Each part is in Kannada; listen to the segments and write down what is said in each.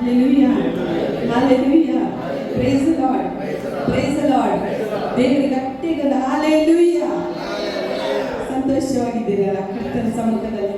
Hallelujah. Hallelujah. Praise the Lord. Praise the Lord. ದೇವರಿಗೆ ಗಟ್ಟಿಗಲ್ಲ. Hallelujah. ಸಂತೋಷವಾಗಿದ್ದೀರಲ್ಲ ಕರ್ತನ ಸಮ್ಮುಖದಲ್ಲಿ.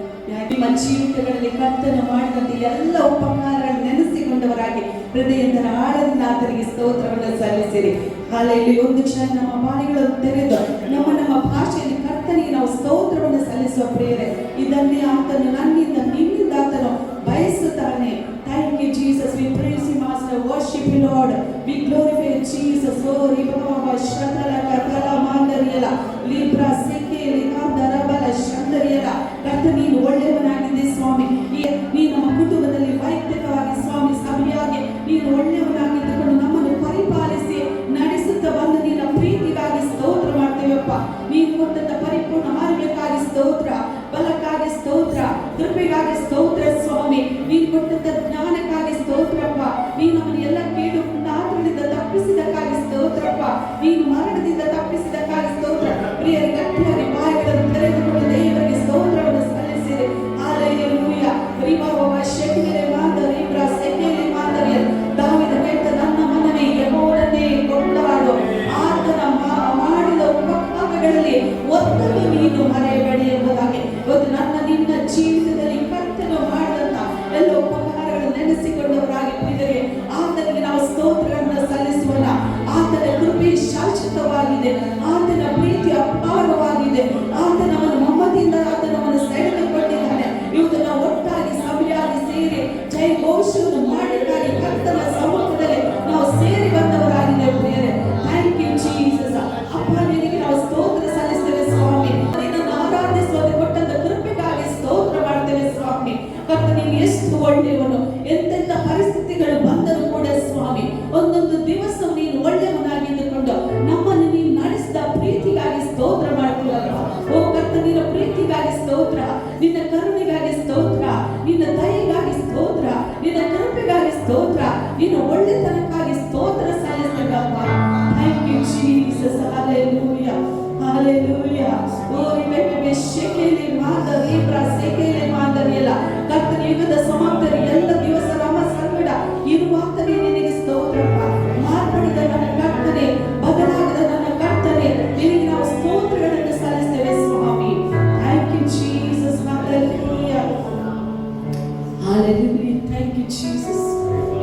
ನಿಮ್ಮ ಜೀವಿತಗಳಲ್ಲಿ ಕರ್ತನ ಮಾಡಿದಂತ ಎಲ್ಲ ಉಪಕಾರಗಳನ್ನು ನೆನೆಸಿಕೊಂಡವರಾಗಿ ಹೃದಯದ ಆಳದಿಂದ ಆತನಿಗೆ ಸ್ತೋತ್ರವನ್ನು ಸಲ್ಲಿಸಿರಿ. ಹಾಲೆಯಲ್ಲಿ ಒಂದು ಕ್ಷಣ ನಮ್ಮ ಬಾಯಿಗಳನ್ನು ತೆರೆದು ನಮ್ಮ ಭಾಷೆಯಲ್ಲಿ ಕರ್ತನಿಗೆ ನಾವು ಸ್ತೋತ್ರವನ್ನು ಸಲ್ಲಿಸುವ ಪ್ರೇರೆ ಇದನ್ನೇ ಆತನು ನನ್ನಿಂದ ನಿಮ್ಮಿಂದ ಆತನು ಬಯಸುತ್ತಾನೆ. Thank you, Jesus. We praise you, Master. Worship you, Lord. We glorify you, Jesus. Oh, Ribaba, Shandala, Katala, Mandariyala, Libra, Seke, Likandarabala, Shandariyala. ಕರ್ತ ನೀನು ಒಳ್ಳೆಯವನಾಗಿದೆ ಸ್ವಾಮಿ. ನೀನು ನಮ್ಮ ಕುಟುಂಬದಲ್ಲಿ ವೈಯಕ್ತಿಕವಾಗಿ ಸ್ವಾಮಿ ಸಭೆಯಾಗಿ ನೀನು ಒಳ್ಳೆಯವನಾಗಿದ್ದುಕೊಂಡು ನಮ್ಮನ್ನು ಪರಿಪಾಲಿಸಿ ನಡೆಸುತ್ತಾ ಬಂದ ನಿನ್ನ ಪ್ರೀತಿಗಾಗಿ ಸ್ತೋತ್ರ ಮಾಡ್ತೇವಪ್ಪ. ನೀನು ಕೊಟ್ಟಂತ ಪರಿಪೂರ್ಣ ಆರೋಗ್ಯಕ್ಕಾಗಿ ಸ್ತೋತ್ರ, ಬಲಕ್ಕಾಗಿ ಸ್ತೋತ್ರ, ಕೃಪೆಗಾಗಿ ಸ್ತೋತ್ರ ಸ್ವಾಮಿ. ನೀನು ಕೊಟ್ಟಂತ ಜ್ಞಾನಕ್ಕಾಗಿ ಸ್ತೋತ್ರಪ್ಪ. ನೀನು ನಮ್ಮನ್ನು ಎಲ್ಲ ಕೇಳು ಆತನಿಂದ ತಪ್ಪಿಸಿದಕ್ಕಾಗಿ ಸ್ತೋತ್ರಪ್ಪ. ನೀನು ಮರಣದಿಂದ ತಪ್ಪಿಸಿದಕ್ಕಾಗಿ ಸ್ತೋತ್ರ. ಪ್ರಿಯರ ಗಟ್ಟಿಯಾಗಿ ಬಾಯಿಗಳನ್ನು ತೆರೆದುಕೊಂಡು ದೇವರಿಗೆ ಸ್ತೋತ್ರವನ್ನು ಸಲ್ಲಿಸಿದೆ. ಹಾಲೆಲೂಯಾ. ರಿಬಾಬಾ ಶೆಕೆಲೆ ಮಾದರಿ ಬ್ರಾ ಸೆಕೆಲೆ ಮಾದರಿ ದಾವಿದ ಹೇಳ್ತ ನನ್ನ ಮನವೇ ಯೆಹೋವನನ್ನೇ ಕೊಂಡಾಡು, ಆತನ ಮಾಡಿದ ಉಪಕಾರಗಳಲ್ಲಿ ಒಂದನ್ನು ನೀನು ಮರೆಯಬೇಡಿ ಎಂಬುದಾಗಿ. ಇವತ್ತು ನಿನ್ನ ಜೀವಿತದಲ್ಲಿ ಕರ್ತನು ಮಾಡಿದಂತ ಎಲ್ಲ ಉಪಕಾರಗಳನ್ನು ನೆನೆಸಿಕೊಂಡವರಾಗಿ ಪ್ರಿಯರೇ ಆತನಿಗೆ ನಾವು ಸ್ತೋತ್ರಗಳನ್ನು ಸಲ್ಲಿಸೋಣ. ಆತನ ಕೃಪೆ ಶಾಶ್ವತವಾಗಿದೆ, ಆತನ ಪ್ರೀತಿ ಅಪಾರವಾಗಿದೆ, ಆತನವನ್ನು ಮಮತೆಯಿಂದ ಆತನವನ್ನು ಸೆಳೆದುಕೊಂಡಿದ್ದಾನೆ. ಇವತ್ತು ನಾವು ಒಟ್ಟಾಗಿ ಸಭೆಯಾಗಿ ಸೇರಿ ಜೈ ಘೋಷವನ್ನು ಮಾಡಿದ್ದಾಗಿ ಕರ್ತನ ಸಮ್ಮುಖದಲ್ಲಿ ನಾವು ಸೇರಿ ಬಂದವರಾಗಿದೆ ಪ್ರಿಯರೇ. Thank you Jesus. ಅಪ್ಪ ನಿನಗೆ ನಾವು ಸ್ತೋತ್ರ ಸಲ್ಲಿಸ್ತೇವೆ ಸ್ವಾಮಿ. ನಿನ್ನನ್ನು ಆರಾಧಿಸುವಂತೆ ಕೊಟ್ಟಂತ ಕೃಪೆಗಾಗಿ ಸ್ತೋತ್ರ ಮಾಡ್ತೇವೆ ಸ್ವಾಮಿ. ಕರ್ತ ನೀನು ಎಷ್ಟು ಒಳ್ಳೆಯವನು. ಎಂತೆಂಥ ಪರಿಸ್ಥಿತಿಗಳು ಬಂದರೂ ಕೂಡ ಸ್ವಾಮಿ ಒಂದೊಂದು ದಿವಸ ನೀನು ಒಳ್ಳೆಯವನಾಗಿದ್ದುಕೊಂಡು ನಮ್ಮನ್ನು ನೀನು ನಡೆಸಿದ ಪ್ರೀತಿಗಾಗಿ ಸ್ತೋತ್ರ ಮಾಡ್ತೀವಲ್ಲ. ಓ ಕರ್ತ ನಿನ್ನ ಪ್ರೀತಿಗಾಗಿ ಸ್ತೋತ್ರ, ನಿನ್ನ ಕರುಣೆಗಾಗಿ ಸ್ತೋತ್ರ, ನಿನ್ನ ದಯೆಗಾಗಿ ಸ್ತೋತ್ರ, ನಿನ್ನ ಕೃಪೆಗಾಗಿ ಸ್ತೋತ್ರ, ನಿನ್ನ ಒಳ್ಳೆತನಕ್ಕಾಗಿ ಸ್ತೋತ್ರ ಸಲ್ಲಿಸ್ತೇವಪ್ಪ. Thank you Jesus. Hallelujah, hallelujah. ಓ ರಿಬೆಕೆ ಶೆಕೆಲೆ ಮಾದರಿ ಬ್ರಾ ಸೆಕೆಲೆ ಮಾದರಿಯಲ್ಲ. ಕರ್ತನ ಯುಗದ ಸಮಾಪ್ತಿಯ ಎಲ್ಲ ದಿವಸ ನಮ್ಮ ಸಂಗಡ ಇರುವಾತನೇ ನಿನಗೆ ಸ್ತೋತ್ರಪ್ಪ. ಮಾರ್ಪಡಿದ ನನ್ನ ಕರ್ತನೆ, ಬದಲಾಗದ ನನ್ನ ಕರ್ತನೆ, ನಿನಗೆ ನಾವು ಸ್ತೋತ್ರಗಳನ್ನು ಸಲ್ಲಿಸ್ತೇವೆ ಸ್ವಾಮಿ. Thank you Jesus. Hallelujah, hallelujah. Thank you Jesus.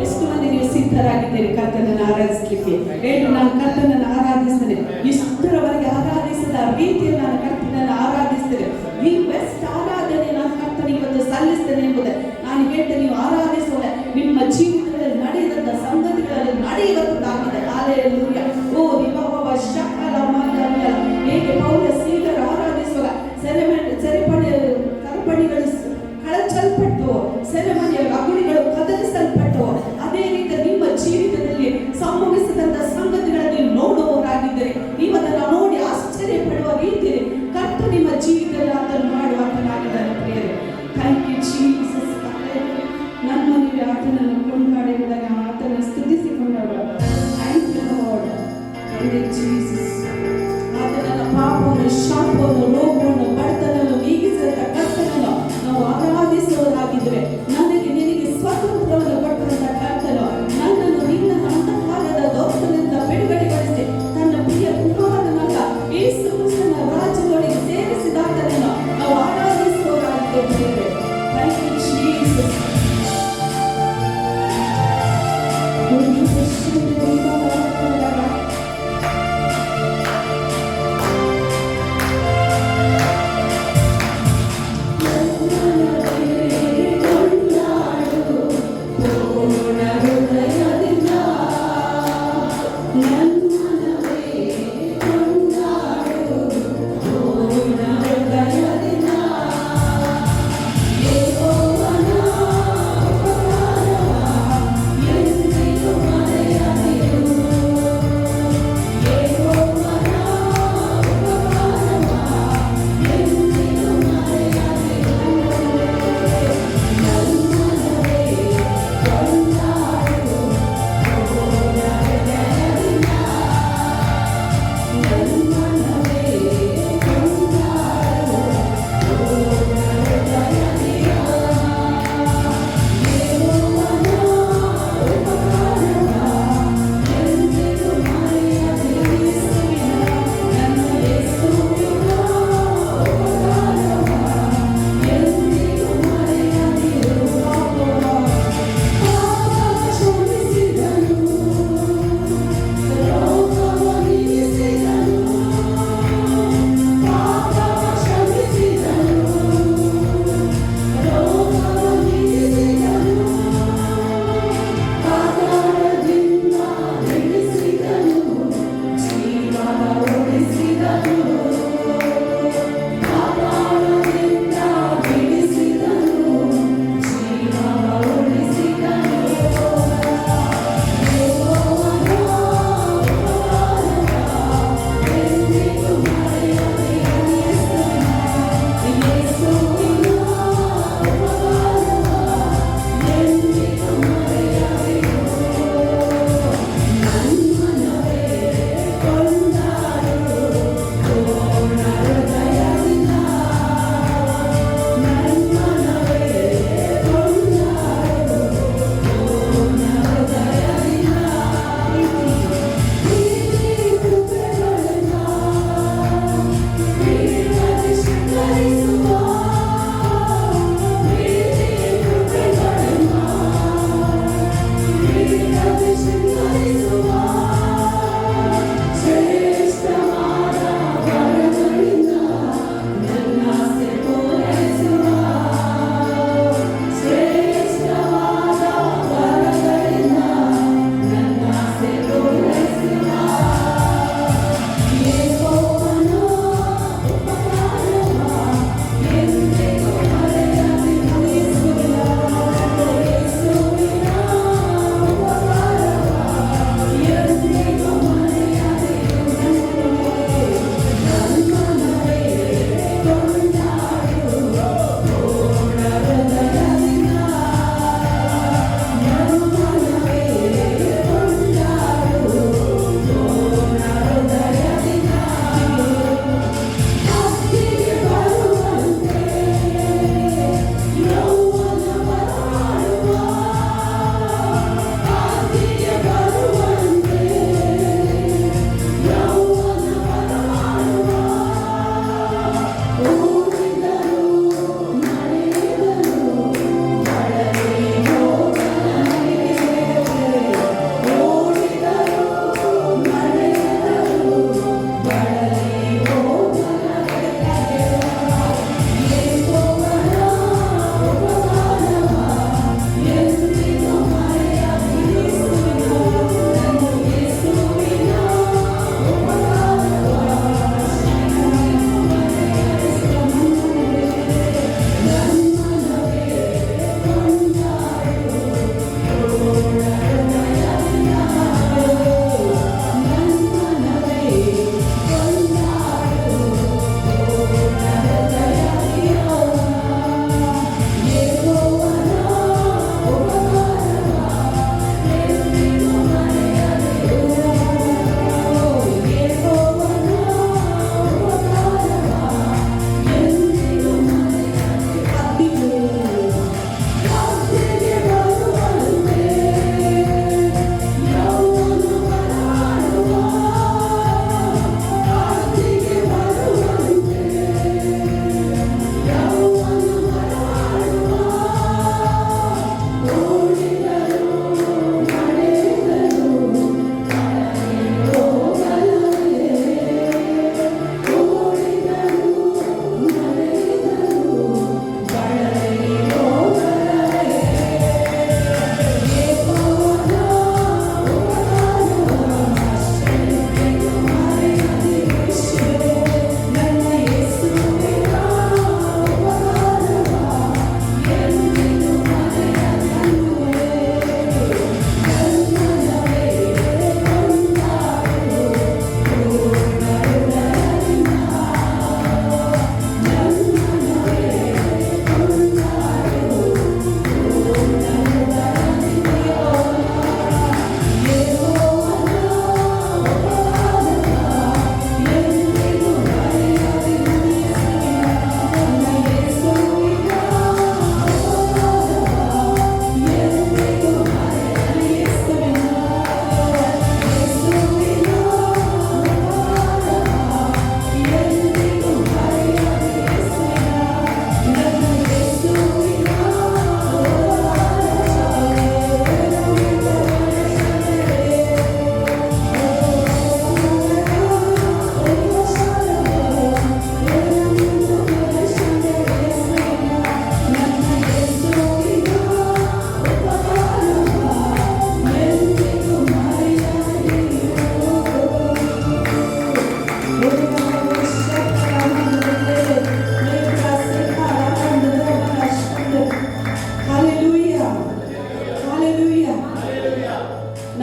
ಎಷ್ಟು ಮಂದಿ ನೀವು ಸಿದ್ಧರಾಗಿದ್ದೀರಿ ಕರ್ತನನ್ನು ಆರಾಧಿಸಲಿಕ್ಕೆ? ಹೇಳಿ, ನಾನು ಕರ್ತನನ್ನು ಆರಾಧಿಸ್ತೇನೆ. ಇಷ್ಟರವರೆಗೆ ಆರಾಧಿಸಿದ ರೀತಿಯಲ್ಲಿ ನಾನು ಕರ್ತನನ್ನು ಆರಾಧಿಸ್ತೇನೆ. ಈ ಬೆಸ್ಟ್ ಆರಾಧನೆ ನಾನು ಕರ್ತನಿಗೆ ಇವತ್ತು ಸಲ್ಲಿಸ್ತೇನೆ ಎಂಬುದೇ ನಾನು ಹೇಳ್ತೇನೆ. ನೀವು ಆರಾಧಿಸೋಣ, ನಿಮ್ಮ ಜೀವಿತದಲ್ಲಿ ನಡೆದಂತ ಸಂಗತಿಗಳಲ್ಲಿ ನಡೆಯುವಂತಾಗಿದೆ. ಹಲ್ಲೆಲೂಯಾ. ಓ ರಿಬಾಬ ಶಕಲ ಮಾದರಿಯ ಹೇಗೆ ಪೌಲ ಸೀಲರ ಆರಾಧಿಸುವಾಗ ಸರಪಣಿಗಳು ಕಳಚಲ್ಪಟ್ಟು ಸೆರೆಮನೆಯ ಅಗುಳಿಗಳು ಕದಲಿಸಲ್ಪಟ್ಟು ಅದೇ ರೀತಿ ನಿಮ್ಮ ಜೀವಿತದಲ್ಲಿ ಸಂಭವಿಸಿದಂತ ಸಂಗತಿಗಳನ್ನು ನೋಡುವವರಾಗಿದ್ದರೆ ನೀವು ಅದನ್ನು ನೋಡಿ ಆಶ್ಚರ್ಯ ಪಡುವ ರೀತಿಯಲ್ಲಿ ಕರ್ತ ನಿಮ್ಮ ಜೀವಿತದಲ್ಲಿ ಅದನ್ನು ಮಾಡುವಂತನಾಗಿದ್ದಾನೆ ಪ್ರಿಯರೇ. Thank you Jesus. ನನ್ನ ಮನೆಗೆ ಆತನನ್ನು ಕೊಂಡಾಡಿದಾಗ ಆತನ ಸ್ತುತಿಸಿಕೊಂಡಾಗ ಥ್ಯಾಂಕ್ ಯು ಲಾರ್ಡ್. ಜೀಸಸ್ ಆತನ ಪಾಪವನ್ನು, ಶಾಪವನ್ನು, ರೋಗವನ್ನು, ಬಡತನವನ್ನು ನೀಗಿಸಿದ ಕರ್ತನನ್ನು ನಾವು ಆರಾಧಿಸುವವರಾಗಿದ್ದರೆ ನನಗೆ ನಿನಗೆ ಸ್ವಾತಂತ್ರ್ಯವನ್ನು ಕೊಟ್ಟಂತ ಕರ್ತನು ನನ್ನನ್ನು ನಿನ್ನ ಅಂತಃಕಾಲದ ದೋಷದಿಂದ ಬಿಡುಗಡೆಗೊಳಿಸಿ ತನ್ನ ಪ್ರಿಯ ಕುಮಾರನಾದ ಯೇಸು ಕ್ರಿಸ್ತನ ರಾಜ್ಯದೊಳಗೆ ಸೇರಿಸಿದಾತನನ್ನು ನಾವು ಆರಾಧಿಸುವವರಾಗಿದ್ದೇವೆ. Thank you Jesus.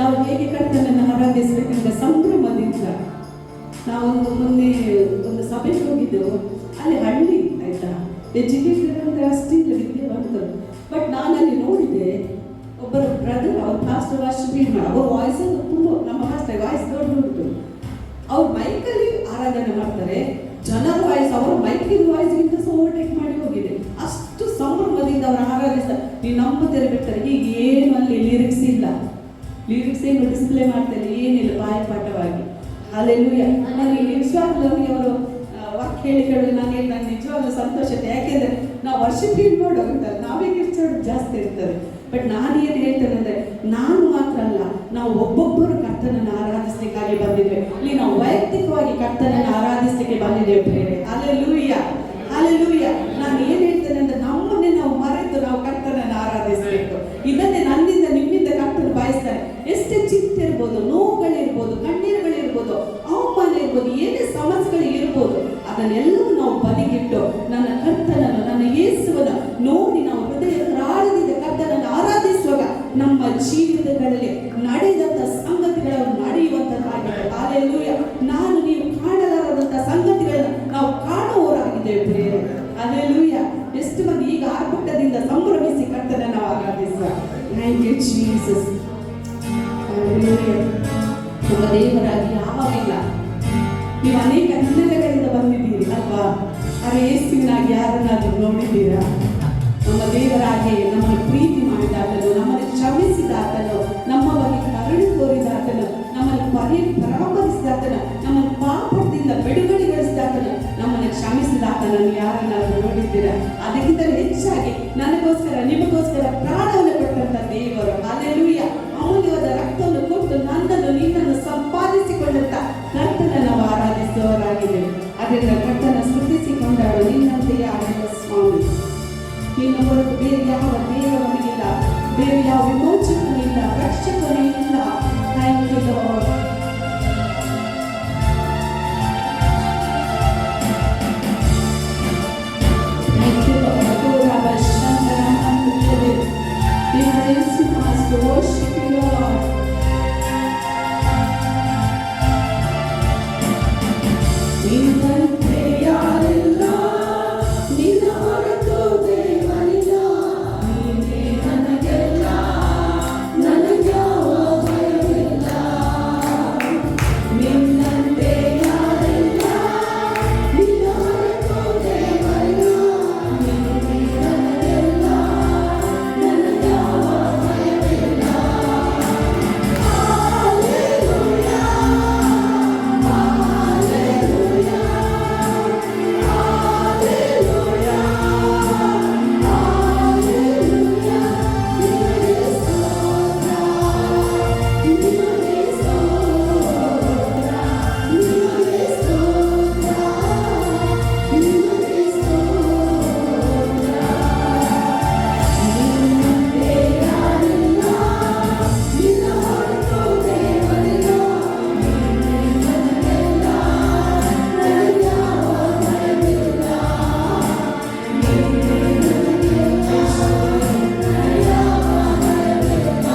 ನಾವು ಹೇಗೆ ಕರ್ತನನ್ನು ಆರಾಧಿಸಬೇಕೆಂಬ ಸಂಭ್ರಮದಿಂದ. ನಾವೊಂದು ಮೊನ್ನೆ ಒಂದು ಸಭೆಗೆ ಹೋಗಿದ್ದೆವು. ಅಲ್ಲಿ ಹಳ್ಳಿ ಆಯ್ತಾ, ಎಜುಕೇಟೆಡ್ ಅಂದರೆ ಅಷ್ಟಿಲ್ಲ, ವಿದ್ಯಾವಂತರು. ಬಟ್ ನಾನಲ್ಲಿ ನೋಡಿದೆ, ಒಬ್ಬರು ಬ್ರದರ್, ಅವ್ರ ಪಾಸ್ಟರ್ ಫೀಲ್ ಮಾಡಿ, ಅವ್ರ ವಾಯ್ಸ್ ತುಂಬ, ನಮ್ಮ ಪಾಸ್ಟರ್ ವಾಯ್ಸ್ ದೊಡ್ಡ, ಅವ್ರ ಮೈಕಲ್ಲಿ ಆರಾಧನೆ ಮಾಡ್ತಾರೆ. ಜನರ ವಾಯ್ಸ್ ಅವ್ರ ಮೈಕಿನ ವಾಯ್ಸ್ಗಿಂತ ಓವರ್ಟೇಕ್ ಮಾಡಿ ಹೋಗಿದೆ. ಅಷ್ಟು ಸಂಭ್ರಮದಿಂದ ಅವರು ಆರಾಧಿಸ್ತಾರೆ. ನೀವು ನಂಬುತ್ತಾರೆ ಬಿಡ್ತಾರೆ. ಈಗ ಏನು ಅಲ್ಲಿ ಲಿರಿಕ್ಸ್ ಇಲ್ಲ, ಲಿರಿಕ್ಸ್ ಏನು ಡಿಸ್ಪ್ಲೇ ಮಾಡ್ತಾರೆ, ಏನಿಲ್ಲ, ಬಾಯಿಪಾಠವಾಗಿ. ಅಲ್ಲೆಲ್ಲೂಯ್ಯ. ನನಗೆ ನಿಜವಾಗ್ಲೂ ಅವರು ವಾಕ್ಯ ಹೇಳಿ ನನಗೆ ನಿಜವಾಗ್ಲೂ ಸಂತೋಷತೆ. ಯಾಕೆಂದ್ರೆ ನಾವು ವರ್ಷಕ್ಕೆ ನೋಡೋಗುತ್ತಲ್ಲ, ನಾವೇ ಕಿರ್ಚೋದು ಜಾಸ್ತಿ ಇರ್ತದೆ. ಬಟ್ ನಾನೇನು ಹೇಳ್ತೇನೆ ಅಂದರೆ, ನಾನು ಮಾತ್ರ ಅಲ್ಲ, ನಾವು ಒಬ್ಬೊಬ್ಬರು ಕರ್ತನನ್ನು ಆರಾಧಿಸಲಿಕ್ಕಾಗಿ ಬಂದಿದ್ದೇವೆ. ಇಲ್ಲಿ ನಾವು ವೈಯಕ್ತಿಕವಾಗಿ ಕರ್ತನನ್ನು ಆರಾಧಿಸಲಿಕ್ಕೆ ಬಂದಿದ್ದೇವೆ ಪ್ರೇರೆ. Alleluia, alleluia. ನಾನು ಏನು ಹೇಳ್ತೇನೆ ಅಂದರೆ, ನಮ್ಮನ್ನೇ ನಾವು ಮರೆತು ನಾವು ಕರ್ತನನ್ನು ಆರಾಧಿಸಬೇಕು. ಇದನ್ನೇ ನನ್ನಿಂದ ನಿಮ್ಮಿಂದ ಕರ್ತನ ಬಯಸ್ತಾರೆ. ಎಷ್ಟೇ ಚಿಂತೆ ಇರ್ಬೋದು, ನೋವುಗಳಿರ್ಬೋದು, ಕಣ್ಣೀರುಗಳಿರ್ಬೋದು, ಅವಮಾನ ಇರ್ಬೋದು, ಏನೇ ಸಮಸ್ಯೆಗಳು ಇರ್ಬೋದು, ಅದನ್ನೆಲ್ಲವೂ ನಾವು ಬದಿಗಿಟ್ಟು ನನ್ನ ಕರ್ತನನ್ನು, ನನ್ನ ಯೇಸುವನ್ನು ನೋಡಿ ನಾವು ಹೃದಯದ ಆಳದಿಂದ ಕರ್ತನನ್ನು ಆರಾಧಿಸುವಾಗ ನಮ್ಮ ಜೀವಿತಗಳಲ್ಲಿ ನಡೆದಂಥ ಸಂಗತಿಗಳು ನಡೆಯುವಂತದ್ದಾಗಿದೆ. ಅಲ್ಲೆಲ್ಲೂಯ್ಯ. ನಾನು ನೀವು ಕಾಣಲಾರದಂಥ ಸಂಗತಿಗಳನ್ನು ನಾವು ಕಾಣುವವರಾಗಿದ್ದೇವೆ ಪ್ರಿಯರೇ. ಅಲ್ಲೆಲ್ಲೂಯ್ಯ. ಎಷ್ಟು ಮಂದಿ ಈಗ ಆರ್ಭಟದಿಂದ ಸಂಭ್ರಮಿಸಿ ಕರ್ತನನ್ನು ಆರಾಧಿಸುವ. Thank you Jesus. ನಮ್ಮ ದೇವರಾಗಿ ಯಾವಾಗಿಲ್ಲ. ನೀವು ಅನೇಕ ಹಿನ್ನೆಲೆಗಳಿಂದ ಬಂದಿದ್ದೀರಿ ಅಲ್ವಾ? ಅರೆ ಯೇಸುವಿನಾಗಿ ಯಾರನ್ನಾದರೂ ನೋಡಿದ್ದೀರಾ? ನಮ್ಮ ದೇವರಾಗಿ ನಮ್ಮನ್ನು ಪ್ರೀತಿ ಮಾಡಿದಾತನು, ನಮ್ಮನ್ನು ಕ್ಷಮಿಸಿದಾತನು, ನಮ್ಮ ಬಗ್ಗೆ ಕರುಣೆ ತೋರಿದಾತನು, ನಮ್ಮನ್ನು ಪರಾಮರಿಸಿದಾತನು, ನಮ್ಮನ್ನು ಪಾಪದಿಂದ ಬಿಡುಗಡೆಗೊಳಿಸಿದಾತನು, ನಮ್ಮನ್ನು ಕ್ಷಮಿಸಿದಾತನನ್ನು ಯಾರನ್ನಾದರೂ ನೋಡಿದ್ದೀರಾ? ಅದಕ್ಕಿಂತಲೂ ಹೆಚ್ಚಾಗಿ ನನಗೋಸ್ಕರ, ನಿಮಗೋಸ್ಕರ ಪ್ರಾಣವನ್ನು ಕೊಟ್ಟಂತ ದೇವರು. ಅಲ್ಲೆಲ್ಲೂಯ್ಯ. ಅಮೂಲ್ಯವಾದ ರಕ್ತವನ್ನು ಕೊಟ್ಟು ನನ್ನನ್ನು, ನಿನ್ನನ್ನು ಸಂಪಾದಿಸಿಕೊಂಡಂತ ಕರ್ತನನ್ನು ನಾವು ಆರಾಧಿಸುವವರಾಗಿದ್ದೇವೆ. ಅದರಿಂದ ಕರ್ತನ ಸ್ತುತಿಸಿಕೊಂಡಾಡು. ನಿನ್ನಂತೆಯೇ ಆನಂದ ಸ್ವಾಮಿ, ನಿನ್ನ ಹೊರತು ಬೇರೆ ಯಾವ ದೇವನಿಗಿಲ್ಲ, ಬೇರೆ ಯಾವ ವಿಮೋಚಕನೂ ಇಲ್ಲ, ರಕ್ಷಕನೂ ಇಲ್ಲ. Thank you Lord. Thank you Lord. We praise you, Master. Worship you, Lord. ನಿನ್ನಂತೆ ಯಾರಿಲ್ಲ, ನಿನ್ನ ಹೊರತು ದೇವರಿಲ್ಲ. ನೀನೇ ನನಗೆಲ್ಲ, ನನಗ್ಯಾವ ಭಯವಿಲ್ಲ. ನಿನ್ನಂತೆ ಯಾರಿಲ್ಲ, ನಿನ್ನ ಹೊರತು ದೇವರಿಲ್ಲ. ನೀನೇ ನನಗೆಲ್ಲ, ನನಗ್ಯಾವ ಭಯವಿಲ್ಲ. Hallelujah, Hallelujah, Hallelujah, Hallelujah. ನಿನಗೆ ಸ್ತೋತ್ರ, ನಿನಗೆ ಸ್ತೋತ್ರ, ನಿನಗೆ ಸ್ತೋತ್ರ, ನಿನಗೆ ಸ್ತೋತ್ರ. ನಿನ್ನಂತೆ ಯಾರಿಲ್ಲ, ನಿನ್ನ ಹೊರತು ದೇವರಿಲ್ಲ. ನೀನೇ ನನಗೆಲ್ಲ, ನನಗ್ಯಾವ ಭಯವಿಲ್ಲ. ನೀನೇ ನನಗೆಲ್ಲ, ನನಗ್ಯಾವ ಭಯವಿಲ್ಲ.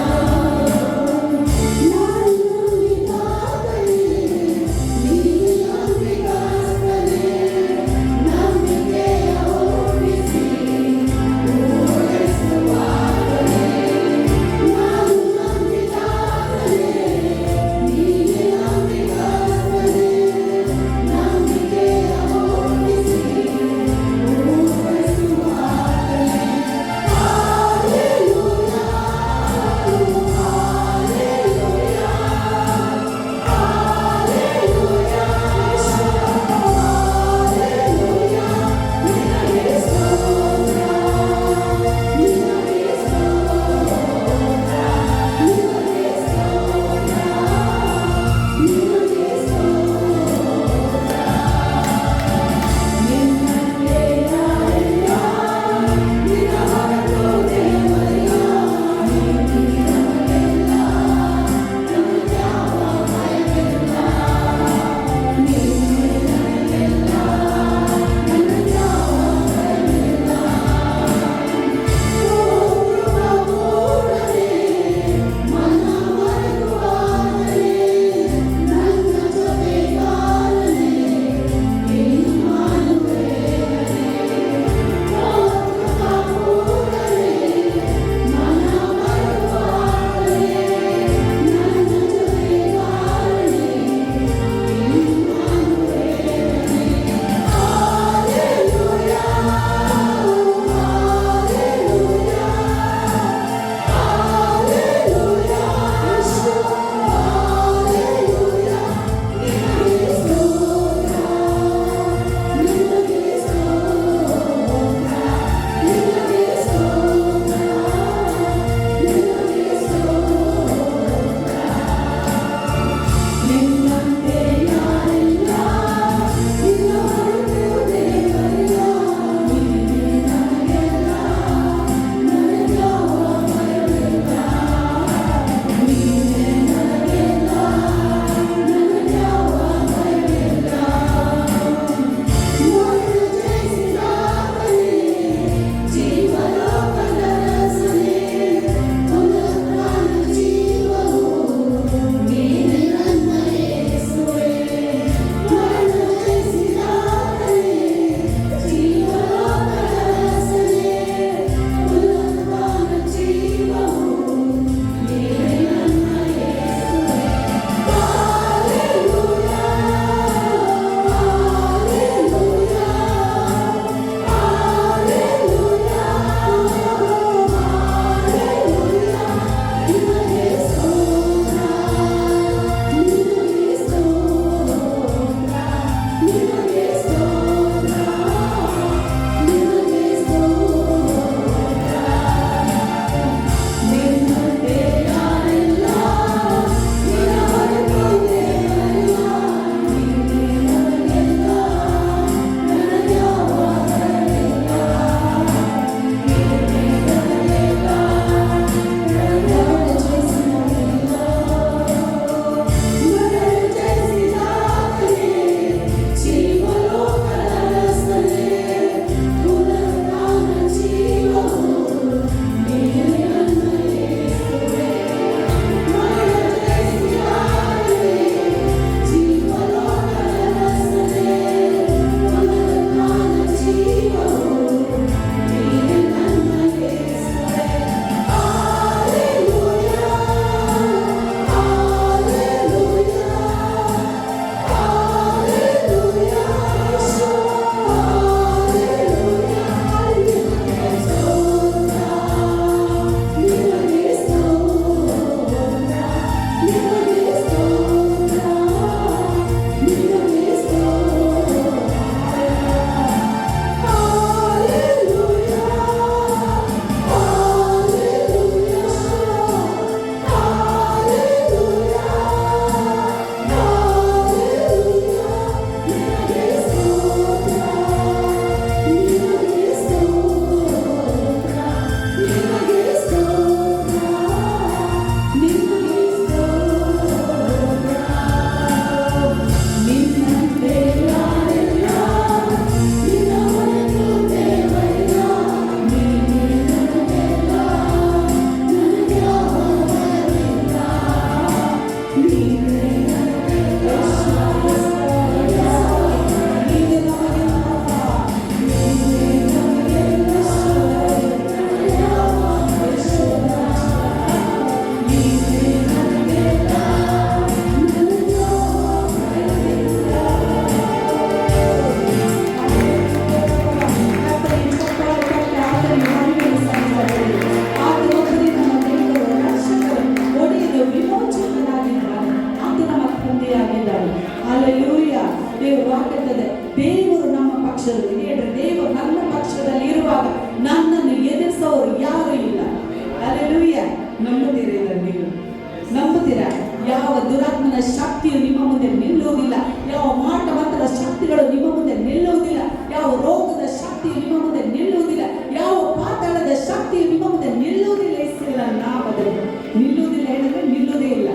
ಶಕ್ತಿಯು ನಿಮ್ಮ ಮುಂದೆ ನಿಲ್ಲುವುದಿಲ್ಲ. ಯಾವ ಮಾಟಮಂತ್ರ ಶಕ್ತಿಗಳು ನಿಮ್ಮ ಮುಂದೆ ನಿಲ್ಲುವುದಿಲ್ಲ. ಯಾವ ರೋಗದ ಶಕ್ತಿಯು ನಿಮ್ಮ ಮುಂದೆ ನಿಲ್ಲುವುದಿಲ್ಲ. ಯಾವ ಪಾತಾಳದ ಶಕ್ತಿಯು ನಿಮ್ಮ ಮುಂದೆ ನಿಲ್ಲುವುದಿಲ್ಲ. ಯೇಸುವಿನ ನಾಮದಲ್ಲಿ ನಿಲ್ಲುವುದಿಲ್ಲ ಹೇಳಿದ್ರೆ ನಿಲ್ಲುವುದೇ ಇಲ್ಲ.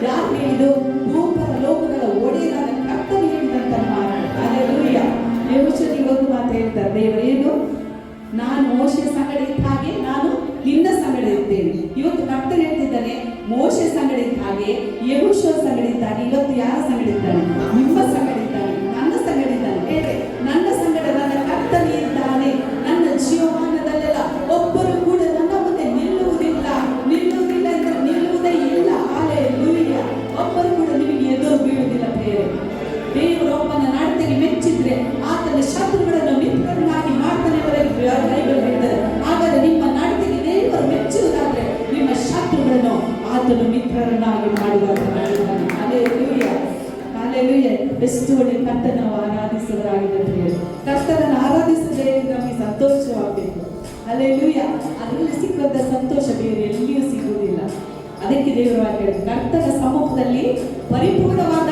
ಯಾರು ಹೇಳಿದು? ಭೂಪರ ಲೋಕಗಳ ಒಡೆಯನಾದ ಕರ್ತನು ಹೇಳಿದಂತ ಮಾತು. ಹಲ್ಲೆಲೂಯ. ಯೆಹೋಶುವನಿಗೆ ಒಂದು ಮಾತು ಹೇಳ್ತಾರೆ ದೇವರೇನು, ನಾನು ಮೋಶೆ ಸಂಗಡ ಇದ್ದ ಹಾಗೆ ನಾನು ನಿನ್ನ ಸಂಗಡ ಇದ್ದೇನೆ. ಇವತ್ತು ಕರ್ತನು ಹೇಳ್ತಿದ್ದಾನೆ, ಮೋಶೆ ಸಂಗಡ ಇದ್ದ ಹಾಗೆ, ಯೆಹೋಶುವ ಸಂಗಡ ಇದ್ದ ಹಾಗೆ ಇವತ್ತು ಯಾರ ಸಂಗಡ ಇದ್ದಾನೆ? ನಿಮ್ಮ ಸಂಗಡ ಇದ್ದಾನೆ, ನನ್ನ ಸಂಗಡ ಇದ್ದಾನೆ. ಹೇಳಿ, ನನ್ನ ಸಂಗಡ ನನ್ನ ಕರ್ತನು ಇದ್ದಾನೆ. ನನ್ನ ಜೀವಮಾನದಲ್ಲೆಲ್ಲ ಒಬ್ಬರು ಕೂಡ ನನ್ನ ಮುಂದೆ ನಿಲ್ಲುವುದಿಲ್ಲ. ನಿಲ್ಲುವುದಿಲ್ಲ ಅಂದ್ರೆ ನಿಲ್ಲುವುದೇ ಇಲ್ಲ. ಹಲ್ಲೆಲೂಯ. ಒಬ್ಬರು ಕೂಡ ನಿಮಗೆ ಎದುರು ಬೀಳುವುದಿಲ್ಲ. ದೇವರೊಬ್ಬನ ನಡತೆಗೆ ಮೆಚ್ಚಿದ್ರೆ ಆತನ ಶತ್ರುಗಳನ್ನು ಮಿತ್ರರನ್ನಾಗಿ ಮಾಡ್ತಾನೆ ಬೈಬಲ್ ಹೇಳ್ತಾರೆ. ಹಾಗಾದ್ರೆ ನಿಮ್ಮ ನಡತೆಗೆ ದೇವರು ಮೆಚ್ಚುವುದಾದ್ರೆ ನಿಮ್ಮ ಶತ್ರುಗಳನ್ನು ಆತನು ಮಿತ್ರರನ್ನಾಗಿ ಮಾಡುತ್ತಾನೆ. ಹಲ್ಲೆಲೂಯ. ಹಲ್ಲೆಲೂಯ. ಎಷ್ಟು ಒಳ್ಳೆ ಕರ್ತನ ನಾವು ಆರಾಧಿಸುವರಾಗಿದ್ದರೆ ಕರ್ತನನ್ನು ಆರಾಧಿಸದೇ ನಮಗೆ ಸಂತೋಷವಾಗಬೇಕು. ಹಲ್ಲೆಲೂಯ. ಅದರಲ್ಲಿ ಸಿಕ್ಕಂತ ಸಂತೋಷ ಬೇರೆ ಎಲ್ಲಿಯೂ ಸಿಗುವುದಿಲ್ಲ. ಅದಕ್ಕೆ ದೇವರು ಹೇಳಿದ್ರು, ಕರ್ತನ ಸಮ್ಮುಖದಲ್ಲಿ ಪರಿಪೂರ್ಣವಾದ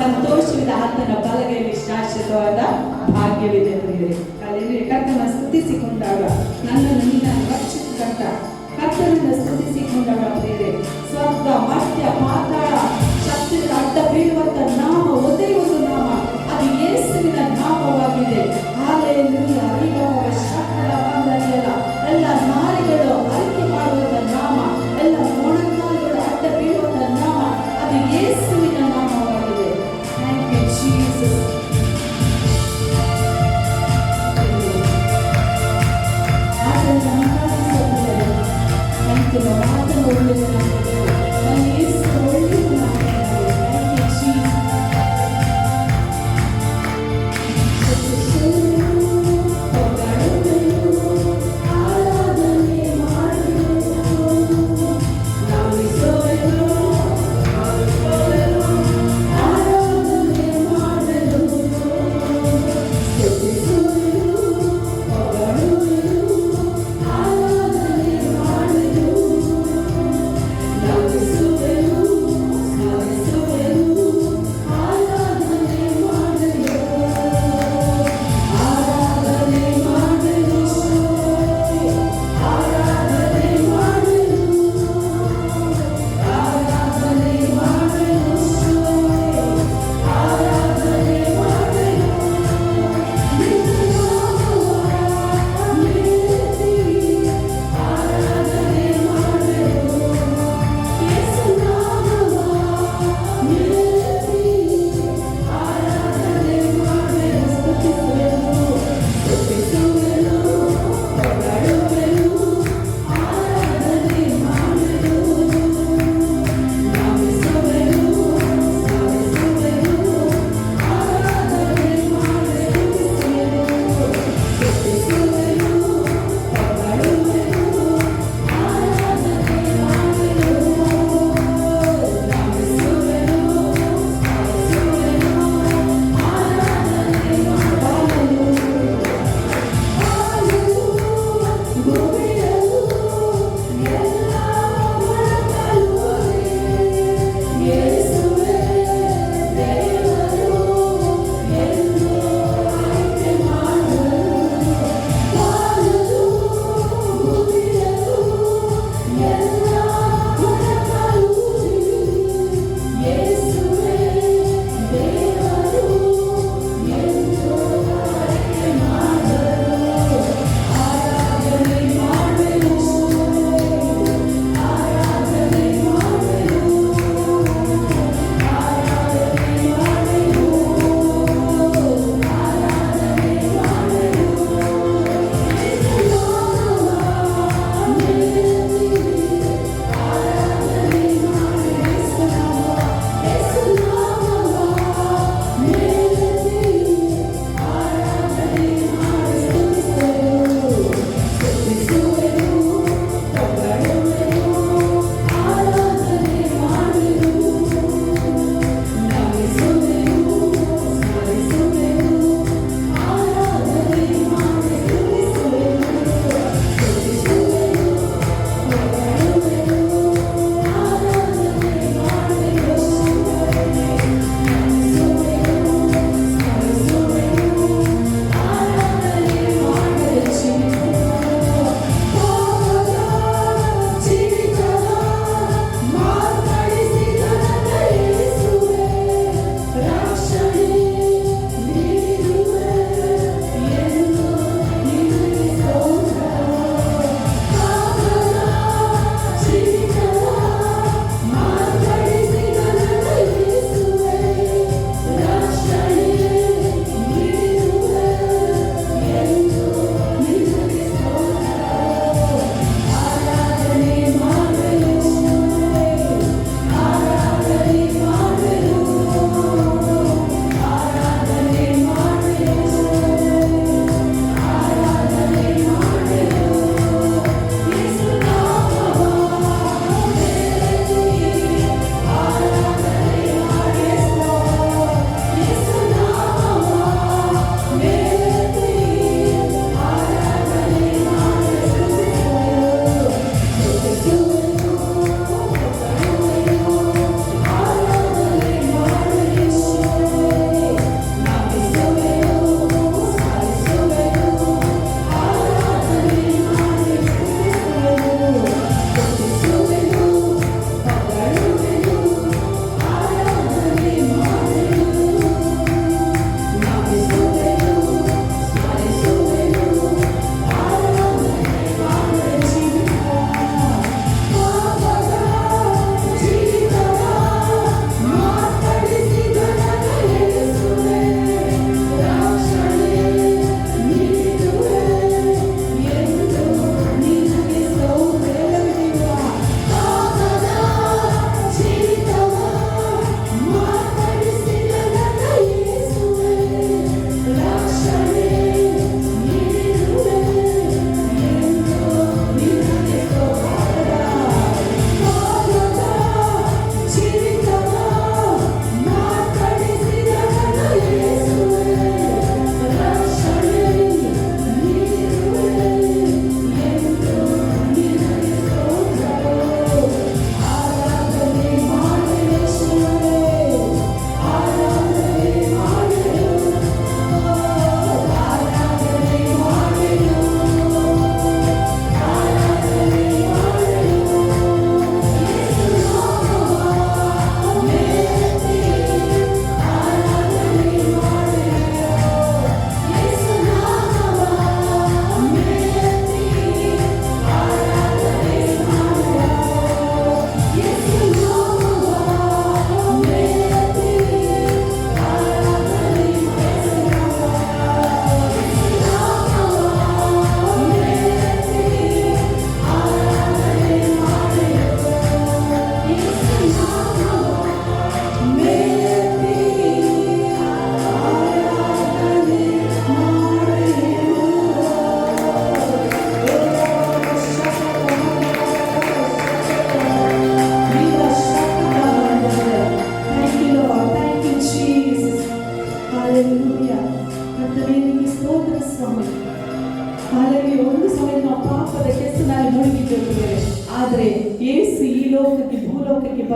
ಸಂತೋಷವಿದೆ, ಆತನ ಬಲಗೈಯಲ್ಲಿ ಶಾಶ್ವತವಾದ ಭಾಗ್ಯವಿದೆ. ಅಲ್ಲಿ ಕರ್ತನ ಸ್ತುತಿಸಿಕೊಂಡಾಗ ನನ್ನನ್ನು ನೀನನ್ನು ರಕ್ಷಿಸಿಕೊಂಡ ಕರ್ತನನ್ನು ಸ್ತುತಿಸಿಕೊಂಡಾಗ ಬೇರೆ ಸ್ವರ್ಗ ಮರ್ತ್ಯ ಪಾತಾಳ ಶಕ್ತಿಗಳ ಅಡ್ಡ ಬೀಳುವಂತ ನಾಮ ಒಂದೇ ಒಂದು ನಾಮ, ಅದು ಯೇಸುವಿನ ನಾಮವಾಗಿದೆ. ಹಲ್ಲೆಲೂಯ. ಅರಿವಾದ ಶಕ್ತಿಗಳ ಬಂದನೆಯಲ್ಲ, ಎಲ್ಲ ನಾರಿಗಳು ಅರಿಕೆ ಮಾಡುವಂತ ನಾಮ, ಎಲ್ಲ ಮೊಣಕಾಲುಗಳು ಅಡ್ಡ ಬೀಳುವಂತ ನಾಮ, ಅದು ಯೇಸುವಿನ ನಾಮವಾಗಿದೆ. Thank you Jesus. ಆತನ ಆರಾಧಿಸುವುದರಲ್ಲಿ ಥ್ಯಾಂಕ್ ಯು. ಆತನ ಒಳ್ಳೆಯದನ್ನು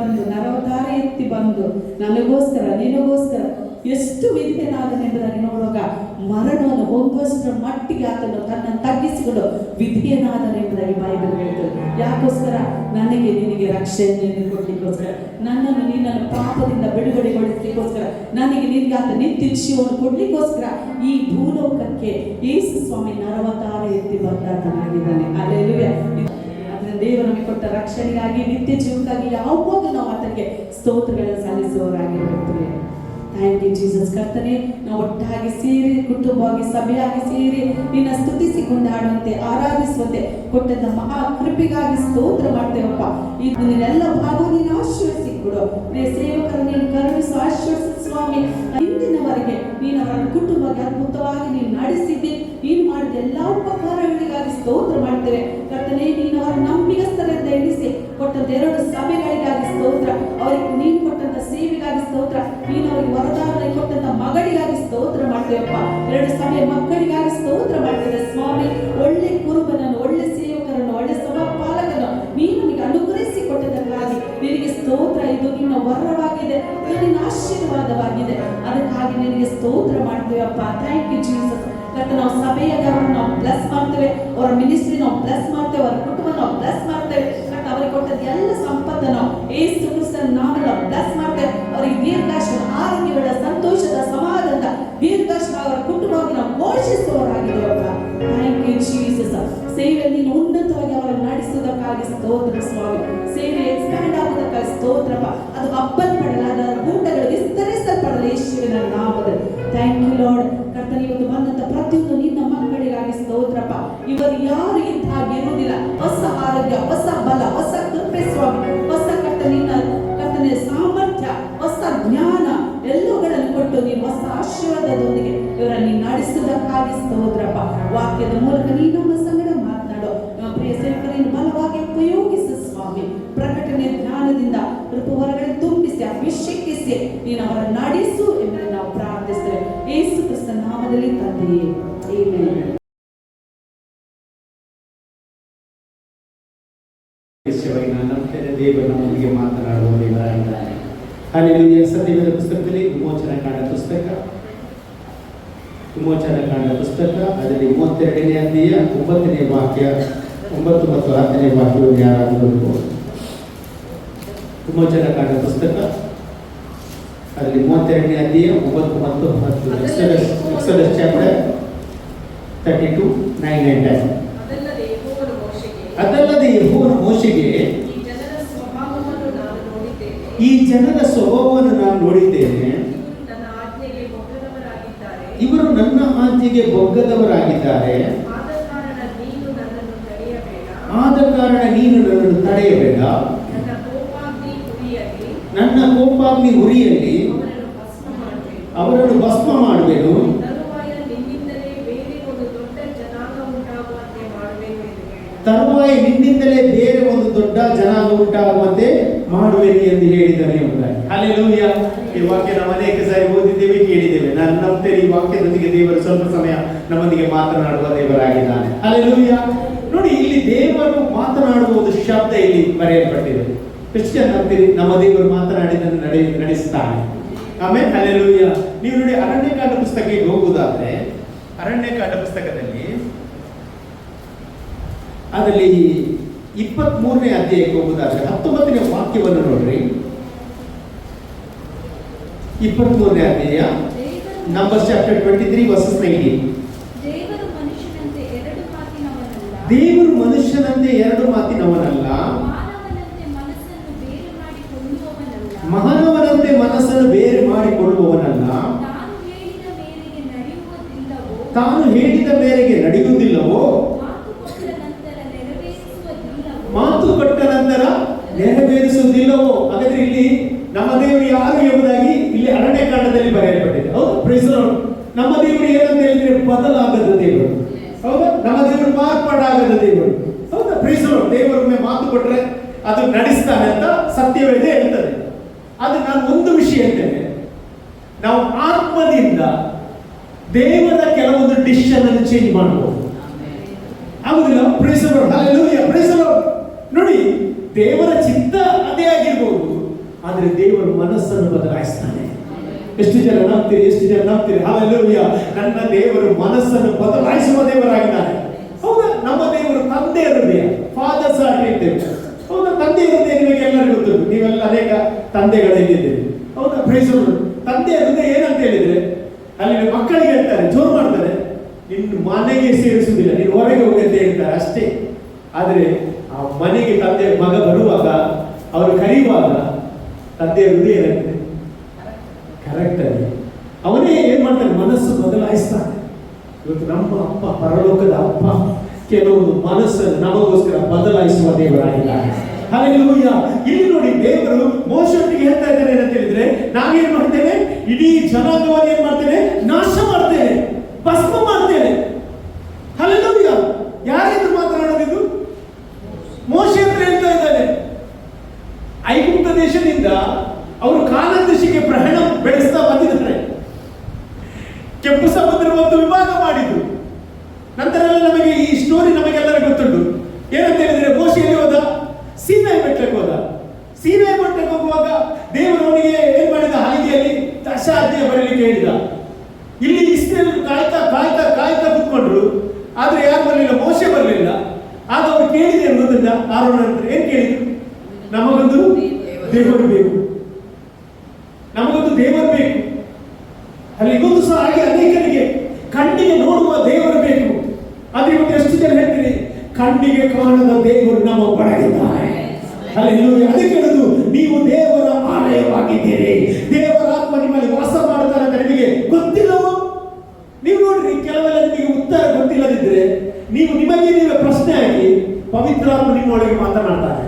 ಬಂದು ನರವತಾರ ಎತ್ತಿ ಬಂದು ನನಗೋಸ್ಕರ ನಿನಗೋಸ್ಕರ ಎಷ್ಟು ವಿಧೇಯನಾದನೆಂಬುದಾಗಿ ನೋಡುವಾಗ ಮರಣವನ್ನು ಹೊಂದುವಷ್ಟರ ಮಟ್ಟಿಗೆ ಆತನು ತನ್ನನ್ನು ತಗ್ಗಿಸಿಕೊಂಡು ವಿಧೇಯನಾದನೆಂಬುದಾಗಿ ಬೈಬಲ್ ಹೇಳ್ತದೆ. ಯಾಕೋಸ್ಕರ? ನನಗೆ ನಿನಗೆ ರಕ್ಷಣೆಯನ್ನು ಕೊಡ್ಲಿಕ್ಕೋಸ್ಕರ, ನನ್ನನ್ನು ನಿನ್ನನ್ನು ಪಾಪದಿಂದ ಬಿಡುಗಡೆಗೊಳಿಸಲಿಕ್ಕೋಸ್ಕರ, ನನಗೆ ನಿನಗೆ ಆತ ನಿತ್ಯ ಜೀವವನ್ನು ಕೊಡ್ಲಿಕ್ಕೋಸ್ಕರ ಈ ಭೂಲೋಕಕ್ಕೆ ಯೇಸು ಸ್ವಾಮಿ ನರವತಾರ ಎತ್ತಿ ಬಂದಾತನಾಗಿದ್ದಾನೆ. ಅಲ್ಲೆಲ್ಲೂಯಾ. ದೇವರು ನಮಗೆ ಕೊಟ್ಟ ರಕ್ಷಣೆಗಾಗಿ, ನಿತ್ಯ ಜೀವಕ್ಕಾಗಿ ಯಾವಾಗ ನಾವು ಆತನಿಗೆ ಸ್ತೋತ್ರಗಳನ್ನು ಸಲ್ಲಿಸುವವರಾಗಿರುತ್ತೇವೆ. Thank you Jesus. ಕರ್ತನೆ, ನಾವು ಒಟ್ಟಾಗಿ ಸೇರಿ, ಕುಟುಂಬವಾಗಿ, ಸಭೆಯಾಗಿ ಸೇರಿ ನಿನ್ನ ಸ್ತುತಿಸಿ ಕೊಂಡಾಡುವಂತೆ, ಆರಾಧಿಸುವಂತೆ ಕೊಟ್ಟಂತ ಮಹಾ ಕೃಪೆಗಾಗಿ ಸ್ತೋತ್ರ ಮಾಡ್ತೇವಪ್ಪ. ಇದನ್ನೆಲ್ಲ ಭಾಗವು ನೀನು ಆಶೀರ್ವದಿಸಿ ಕೊಡು. ಪ್ರಿಯ ಸೇವಕರು ನೀನು ಕರುಣಿಸು, ಆಶೀರ್ವದಿಸು ಸ್ವಾಮಿ. ಇಂದಿನವರೆಗೆ ನೀನು ಅವರ ಕುಟುಂಬಕ್ಕೆ ಅದ್ಭುತವಾಗಿ ನೀನು ನಡೆಸಿದ್ದಿ. ನೀನು ಮಾಡಿದ ಎಲ್ಲ ಉಪಕಾರಗಳಿಗಾಗಿ ಸ್ತೋತ್ರ ಮಾಡ್ತೇವೆ ಕರ್ತನೆ. ನೀನು ಅವರ ನಂಬಿಗಸ್ತರಿಂದ ಎಣಿಸಿ ಕೊಟ್ಟಂತ 2 ಸಭೆಗಳಿಗಾಗಿ ಸ್ತೋತ್ರ. ಅವರಿಗೆ ನೀನು ಕೊಟ್ಟಂತ ಸೇವೆಗಾಗಿ ಸ್ತೋತ್ರ. ನೀನು ಅವರಿಗೆ ವರದಾನ ಕೊಟ್ಟಂತ ಮಗಳಿಗಾಗಿ ಸ್ತೋತ್ರ ಮಾಡ್ತೇವಪ್ಪ. 2 ಸಭೆ ಮಕ್ಕಳಿಗಾಗಿ ಸ್ತೋತ್ರ ಮಾಡ್ತೇವೆ ಸ್ವಾಮಿ. ಒಳ್ಳೆ ಕುರುಬನನ್ನು, ಒಳ್ಳೆ ಸೇವಕರನ್ನು, ಒಳ್ಳೆ ಸಭಾಪಾಲಕರನ್ನು ನೀನು ನಮಗೆ ಅನುಗ್ರಹಿಸಿ ಕೊಟ್ಟದಕ್ಕಾಗಿ ನಿನಗೆ ಸ್ತೋತ್ರ. ಇದು ನಿನ್ನ ವರವಾಗಿದೆ, ಇದು ನಿನ್ನ ಆಶೀರ್ವಾದವಾಗಿದೆ. ಅದಕ್ಕಾಗಿ ನಿನಗೆ ಸ್ತೋತ್ರ ಮಾಡ್ತೇವಪ್ಪ. Thank you Jesus. ನಾವು ಸಭೆಯಾಗಿ ಅವರನ್ನು ನಾವು ಬ್ಲೆಸ್ ಮಾಡ್ತೇವೆ, ಅವರ ಮಿನಿಸ್ಟ್ರಿ ನಾವು ಬ್ಲೆಸ್ ಮಾಡ್ತೇವೆ, ಅವರ ಕುಟುಂಬ ನಾವು ಬ್ಲೆಸ್ ಮಾಡ್ತೇವೆ. ಅವರಿಗೆ ಕೊಟ್ಟದ ಎಲ್ಲ ಸಂಪತ್ತನ್ನು ಯೇಸು ಕ್ರಿಸ್ತನ ನಾಮದಲ್ಲಿ ನಾವು ಬ್ಲೆಸ್ ಮಾಡ್ತೇವೆ. ಅವರಿಗೆ ದೀರ್ಘಾಯುಷ್ಯ, ಆರೋಗ್ಯಗಳ, ಸಂತೋಷದ, ಸಮಾಧಾನದ ದೀರ್ಘಾಯುಷ್ಯ ಅವರ ಕುಟುಂಬವಾಗಿ ನಾವು ಘೋಷಿಸುವವರಾಗಿದ್ದೇವಪ್ಪ. Thank you Jesus. ಸೇವೆ ನೀನು ಉನ್ನತವಾಗಿ ಅವರನ್ನು ನಡೆಸುವುದಕ್ಕಾಗಿ ಸ್ತೋತ್ರ ಸ್ವಾಮಿ. ಸೇವೆ ಎಕ್ಸ್ಪ್ಯಾಂಡ್ ಆಗುವುದಕ್ಕಾಗಿ ಸ್ತೋತ್ರಪ್ಪ. ಅದು ಅಪ್ಪಲ್ಪಡಲ್ಲ, ಅದರ ಊಟಗಳು ವಿಸ್ತರಿಸಲ್ಪಡಲ್ಲ ಯೇಸುವಿನ ನಾಮದಲ್ಲಿ. Thank you Lord. ಕರ್ತನೆ, ಇವತ್ತು ಬಂದಂತ ಪ್ರತಿಯೊಂದು ನಿನ್ನ ಮಕ್ಕಳಿಗಾಗಿ ಸ್ತೋತ್ರಪ್ಪ. ಇವರು ಯಾರು ಇದ್ದ ಹಾಗೆ ಇರುವುದಿಲ್ಲ. ಹೊಸ ಆರೋಗ್ಯ, ಹೊಸ ಬಲ, ಹೊಸ ಕೃಪೆ ಸ್ವಾಮಿ, ಹೊಸ ಕರ್ತನೆ ಸಾಮರ್ಥ್ಯ, ಹೊಸ ಜ್ಞಾನ ಎಲ್ಲವುಗಳನ್ನು ಕೊಟ್ಟು ನೀನು ಹೊಸ ಆಶೀರ್ವಾದದೊಂದಿಗೆ ಇವರನ್ನು ನಡೆಸುವುದಕ್ಕಾಗಿ ಸ್ತೋತ್ರಪ್ಪ. ವಾಕ್ಯದ ಮೂಲಕ ನೀನು ನಮ್ಮ ಸಂಗಡ ಮಾತನಾಡೋ ಪ್ರಿಯ ಸೇವಕರನ್ನು ಬಲವಾಗಿ ಉಪಯೋಗಿಸು ಸ್ವಾಮಿ. ಪ್ರಕಟಣೆ ಜ್ಞಾನದಿಂದ ಹೊರಗಡೆ ತುಂಬಿಸಿ, ಅಭಿಷೇಕಿಸಿ ನೀನು ಅವರನ್ನು ನಡೆಸು ಎಂಬುದನ್ನು ನಾವು ಪ್ರಾರ್ಥಿಸ್ತೇವೆ ಯೇಸು ಕ್ರಿಸ್ತನ ನಾಮದಲ್ಲಿ ತಂದೆಯೇ, ಆಮೆನ್. ದೇವರು ನಮ್ಮೊಂದಿಗೆ ಮಾತನಾಡುವ ದೇವರಾಗಿದ್ದಾನೆ. ಹಲ್ಲೆಲೂಯಾ. ಸತ್ಯವೇದ ಪುಸ್ತಕದಲ್ಲಿ ವಿಮೋಚನಾ ಕಾಂಡ ಪುಸ್ತಕ ಅದರಲ್ಲಿ 32ನೇ ಅಧ್ಯಾಯ 9ನೇ ವಾಕ್ಯ, 9 ಮತ್ತು 10ನೇ ವಾಕ್ಯವನ್ನು ಯಾರಾದರೂ ನೋಡಬಹುದು. ವಿಮೋಚನಾ ಕಾಂಡ ಪುಸ್ತಕ ಅದರಲ್ಲಿ 32ನೇ ಅಧ್ಯಾಯ 9 ಮತ್ತು 10. Exodus chapter 32, 9 and 10. ಅದಲ್ಲದೆ ಯೆಹೋವನು ಮೋಶೆಗೆ, ಈ ಜನರ ಸ್ವಭಾವವನ್ನು ನಾನು ನೋಡಿದ್ದೇನೆ, ಇವರು ನನ್ನ ಆಜ್ಞೆಗೆ ಬೊಗ್ಗದವರಾಗಿದ್ದಾರೆ, ಆದ ಕಾರಣ ನೀನು ನನ್ನನ್ನು ತಡೆಯಬೇಡ. ನನ್ನ ಕೋಪಾಗ್ನಿ ಉರಿಯಲ್ಲಿ ಅವರನ್ನು ಭಸ್ಮ ಮಾಡುವೆನು. ತರುವಾಯ ನಿನ್ನಿಂದಲೇ ಬೇರೆ ಒಂದು ದೊಡ್ಡ ಜನಾಂಗ ಉಂಟಾಗುವಂತೆ ಮಾಡುವೆನು ಎಂದು ಹೇಳಿದ್ದಾನೆ ಎಂಬುದಾಗಿ. ಹಲ್ಲೆಲೂಯಾ. ಈ ವಾಕ್ಯ ನಾವು ಅನೇಕ ಸಾರಿ ಓದಿದ್ದೇವೆ, ಕೇಳಿದ್ದೇವೆ. ನಾನು ನಂಬ್ತೇನೆ ಈ ವಾಕ್ಯದೊಂದಿಗೆ ದೇವರು ಸ್ವಲ್ಪ ಸಮಯ ನಮ್ಮೊಂದಿಗೆ ಮಾತನಾಡುವ ದೇವರಾಗಿದ್ದಾನೆ. ಹಲ್ಲೆಲೂಯಾ. ನೋಡಿ, ಇಲ್ಲಿ ದೇವರು ಮಾತನಾಡುವ ಒಂದು ಶಬ್ದ ಇಲ್ಲಿ ಬರೆಯಲ್ಪಟ್ಟಿದೆ. ಕ್ರಿಶ್ಚಿಯನ್ ಅಂತೀರಿ, ನಮ್ಮ ದೇವರು ಮಾತನಾಡಿದನ್ನು ನಡೆಸ್ತಾನೆ. ಆಮೇಲೆ ಹಲ್ಲೆಲೂಯಾ. ನೀವು ನೋಡಿ, ಅರಣ್ಯಕಾಂಡ ಪುಸ್ತಕಕ್ಕೆ ಹೋಗುವುದಾದ್ರೆ, ಅರಣ್ಯಕಾಂಡ ಪುಸ್ತಕದಲ್ಲಿ ಅದರಲ್ಲಿ 23ನೇ ಅಧ್ಯಾಯಕ್ಕೆ ಹೋಗುವುದಾದ್ರೆ 19ನೇ ವಾಕ್ಯವನ್ನು ನೋಡ್ರಿ. 23ನೇ ಅಧ್ಯಾಯ, ನಂಬರ್ಸ್ ಚಾಪ್ಟರ್ 23 ವರ್ಸಸ್ 19. ದೇವರು ಮನುಷ್ಯನಂತೆ ಎರಡು ಮಾತಿನವನಲ್ಲ, ಮಾನವನಂತೆ ಮನಸ್ಸನ್ನು ಬೇರೆ ಮಾಡಿಕೊಳ್ಳುವವನಲ್ಲ, ತಾನು ಹೇಳಿದ ಮೇರೆಗೆ ನಡೆಯುವುದಿಲ್ಲವೋ, ಮಾತು ಕೊಟ್ಟ ನಂತರ ನೆರವೇರಿಸುವುದಿಲ್ಲವೋ. ಹಾಗಾದ್ರೆ ಇಲ್ಲಿ ನಮ್ಮ ದೇವರು ಯಾರು ಎಂಬುದಾಗಿ ಇಲ್ಲಿ ಅರಣ್ಯಕಾಂಡದಲ್ಲಿ ಬರೆಯಲ್ಪಟ್ಟಿದೆ. ಹೌದು, ಪ್ರೈಸ್ ದಿ ಲಾರ್ಡ್. ನಮ್ಮ ದೇವರು ಏನಂತ ಹೇಳಿದ್ರೆ ಬದಲಾಗದ ದೇವರು. ಹೌದಾ? ನಮ್ಮ ದೇವರು ಮಾರ್ಪಾಡಾಗದ ದೇವರು. ಹೌದಾ? Praise the lord. ದೇವರೊಮ್ಮೆ ಮಾತು ಕೊಟ್ರೆ ಅದು ನಡೆಸ್ತಾನೆ ಅಂತ ಸತ್ಯವೇದ ಹೇಳ್ತದೆ. ಅದು ನಾನು ಒಂದು ವಿಷಯ ಹೇಳ್ತೇನೆ, ನಾವು ಆತ್ಮದಿಂದ ದೇವರ ಕೆಲವೊಂದು ಡಿಸಿಷನ್ ಅನ್ನು ಚೇಂಜ್ ಮಾಡಬಹುದು. ಆಗುದಿಲ್ಲ? Praise the Lord. Hallelujah. Praise the Lord. ನೋಡಿ, ದೇವರ ಚಿತ್ತ ಅದೇ ಆಗಿರ್ಬೋದು, ಆದ್ರೆ ದೇವರು ಮನಸ್ಸನ್ನು ಬದಲಾಯಿಸ್ತಾನೆ. ಎಷ್ಟು ಜನ ನಂಬ್ತೀರಿ? ಹಲ್ಲೆಲೂಯಾ. ನನ್ನ ದೇವರು ಮನಸ್ಸನ್ನು ಬದಲಾಯಿಸುವ ದೇವರಾಗಿದ್ದಾನೆ. ಹೌದಾ? ನಮ್ಮ ದೇವರು ತಂದೆಯ ಹೃದಯ, ಫಾದರ್ಸ್ ಹಾರ್ಟ್ ಹೇಳ್ತೇವೆ. ಹೌದಾ? ತಂದೆಯ ಹೃದಯ ನಿಮಗೆ ಎಲ್ಲರಿಗೂ ಗೊತ್ತುಂಟು. ನೀವೆಲ್ಲ ಅನೇಕ ತಂದೆಗಳಿದ್ದೀರಿ. ಹೌದಾ? Praise the Lord. ತಂದೆಯ ಹೃದಯ ಏನಂತ ಹೇಳಿದ್ರೆ, ಅಲ್ಲಿ ಮಕ್ಕಳಿಗೆ ಹೇಳ್ತಾರೆ, ಜೋರು ಮಾಡ್ತಾರೆ, ನಿನ್ನ ಮನೆಗೆ ಸೇರಿಸುವುದಿಲ್ಲ, ನೀನು ಹೊರಗೆ ಹೋಗಿ ಅಂತ ಹೇಳ್ತಾರೆ ಅಷ್ಟೇ. ಆದ್ರೆ ಆ ಮನೆಗೆ ತಂದೆ ಮಗ ಬರುವಾಗ, ಅವರು ಕರೆಯುವಾಗ ತಂದೆಯ ಹೃದಯ ಏನಾಗ್ತದೆ? ಕರೆಕ್ಟ್ ಆಗಿ ಅವನೇ ಏನ್ ಮಾಡ್ತಾನೆ? ಮನಸ್ಸು ಬದಲಾಯಿಸ್ತಾನೆ. ಇವತ್ತು ನಮ್ಮ ಅಪ್ಪ, ಪರಲೋಕದ ಅಪ್ಪ, ಕೆಲವೊಂದು ಮನಸ್ಸನ್ನು ನಮಗೋಸ್ಕರ ಬದಲಾಯಿಸುವ ದೇವರಾಗಿದ್ದಾನೆ. ಹಲ್ಲೆಲೂಯಾ. ಇಲ್ಲಿ ನೋಡಿ, ದೇವರು ಮೋಶೆಗೆ ಹೇಳ್ತಾ ಇದ್ದಾನೆ ಏನಂತ ಹೇಳಿದ್ರೆ, ನಾವೇನ್ ಮಾಡ್ತೇವೆ? ಇಡೀ ಜನಾಂಗವನ್ನು ಏನ್ ಮಾಡ್ತೇನೆ? ನಾಶ ಮಾಡ್ತೇನೆ, ಭಸ್ಮ ಮಾಡ್ತೇನೆ. ಹಲ್ಲೆಲೂಯಾ. ಯಾರೆಂದು ಮಾತನಾಡೋದಿದು? ಮೋಶೆ ಅಂತ ಹೇಳ್ತಾ ಇದ್ದಾನೆ. ಐಗುಪ್ತ ದೇಶದಿಂದ ಅವರು ಕಾನಾನ್ ದೇಶಕ್ಕೆ ಪ್ರಯಾಣ ಬೆಳೆಸ್ತಾ ಬಂದಿದ್ದಾರೆ. ಕೆಂಪು ಸಮುದ್ರ ಒಂದು ವಿಭಾಗ ಮಾಡಿದ್ರು. ನಂತರ ನಮಗೆ ಈ ಸ್ಟೋರಿ ನಮಗೆಲ್ಲರಿಗೂ ಗೊತ್ತುಂಟು. ಏನಂತ ಹೇಳಿದ್ರೆ, ಮೋಶೆ ಎಲ್ಲಿ ಹೋದ? ಸೀನಾಯಿ ಬೆಟ್ಟಕ್ಕೆ ಹೋದ. ಸೀನಾಯಿ ಬೆಟ್ಟಕ್ಕೆ ಹೋಗುವಾಗ ದೇವರು ಅವನಿಗೆ ಏನ್ ಮಾಡಿದ? ಹಲಿಗೆಯಲ್ಲಿ ದಶಾಜ್ಞೆ ಬರಲಿಕ್ಕೆ ಹೇಳಿದ. ಇಲ್ಲಿ ಇಸ್ರೇಲ್ ಕಾಯ್ತಾ ಕಾಯ್ತಾ ಕಾಯ್ತಾ ಕೂತ್ಕೊಂಡ್ರು. ಆದ್ರೆ ಯಾರು ಬರಲಿಲ್ಲ? ಮೋಶೆ ಬರಲಿಲ್ಲ. ಆಗ ಅವ್ರು ಕೇಳಿದೇನು ಗೊತ್ತಿಲ್ಲ? ಆರೋನ ಏನ್ ಕೇಳಿದ್ರು? ನಮಗೊಂದು ದೇವರು ಬೇಕು, ನಮಗೊಂದು ದೇವರು ಬೇಕು. ಅಲ್ಲಿ ಇವತ್ತು ಸಹ ಹಾಗೆ ಅನೇಕರಿಗೆ ಕಣ್ಣಿಗೆ ನೋಡುವ ದೇವರು ಬೇಕು. ಆದ್ರೆ ಇವತ್ತು ಎಷ್ಟು ಜನ ಹೇಳ್ತೀರಿ, ಕಣ್ಣಿಗೆ ಕಾಣದ ದೇವರು ನಮ್ಮ ಒಳಗಿದ್ದಾನೆ. ಹಲ್ಲೆಲೂಯಾ. ಅದಕ್ಕೆ ಹೇಳುದು, ನೀವು ದೇವರ ಆಲಯವಾಗಿದ್ದೀರಿ, ದೇವರ ಆತ್ಮ ನಿಮ್ಮಲ್ಲಿ ವಾಸ ಮಾಡ್ತಾರೆ ಅಂತ ನಿಮಗೆ ಗೊತ್ತಿಲ್ಲವೋ? ನೀವು ನೋಡ್ರಿ, ಕೆಲವೆಲ್ಲ ನಿಮಗೆ ಉತ್ತರ ಗೊತ್ತಿಲ್ಲದಿದ್ರೆ ನೀವು ನಿಮಗೆ ನೀವೇ ಪ್ರಶ್ನೆ ಆಗಿ ಪವಿತ್ರಾತ್ಮ ನಿಮ್ಮೊಳಗೆ ಮಾತನಾಡ್ತಾರೆ.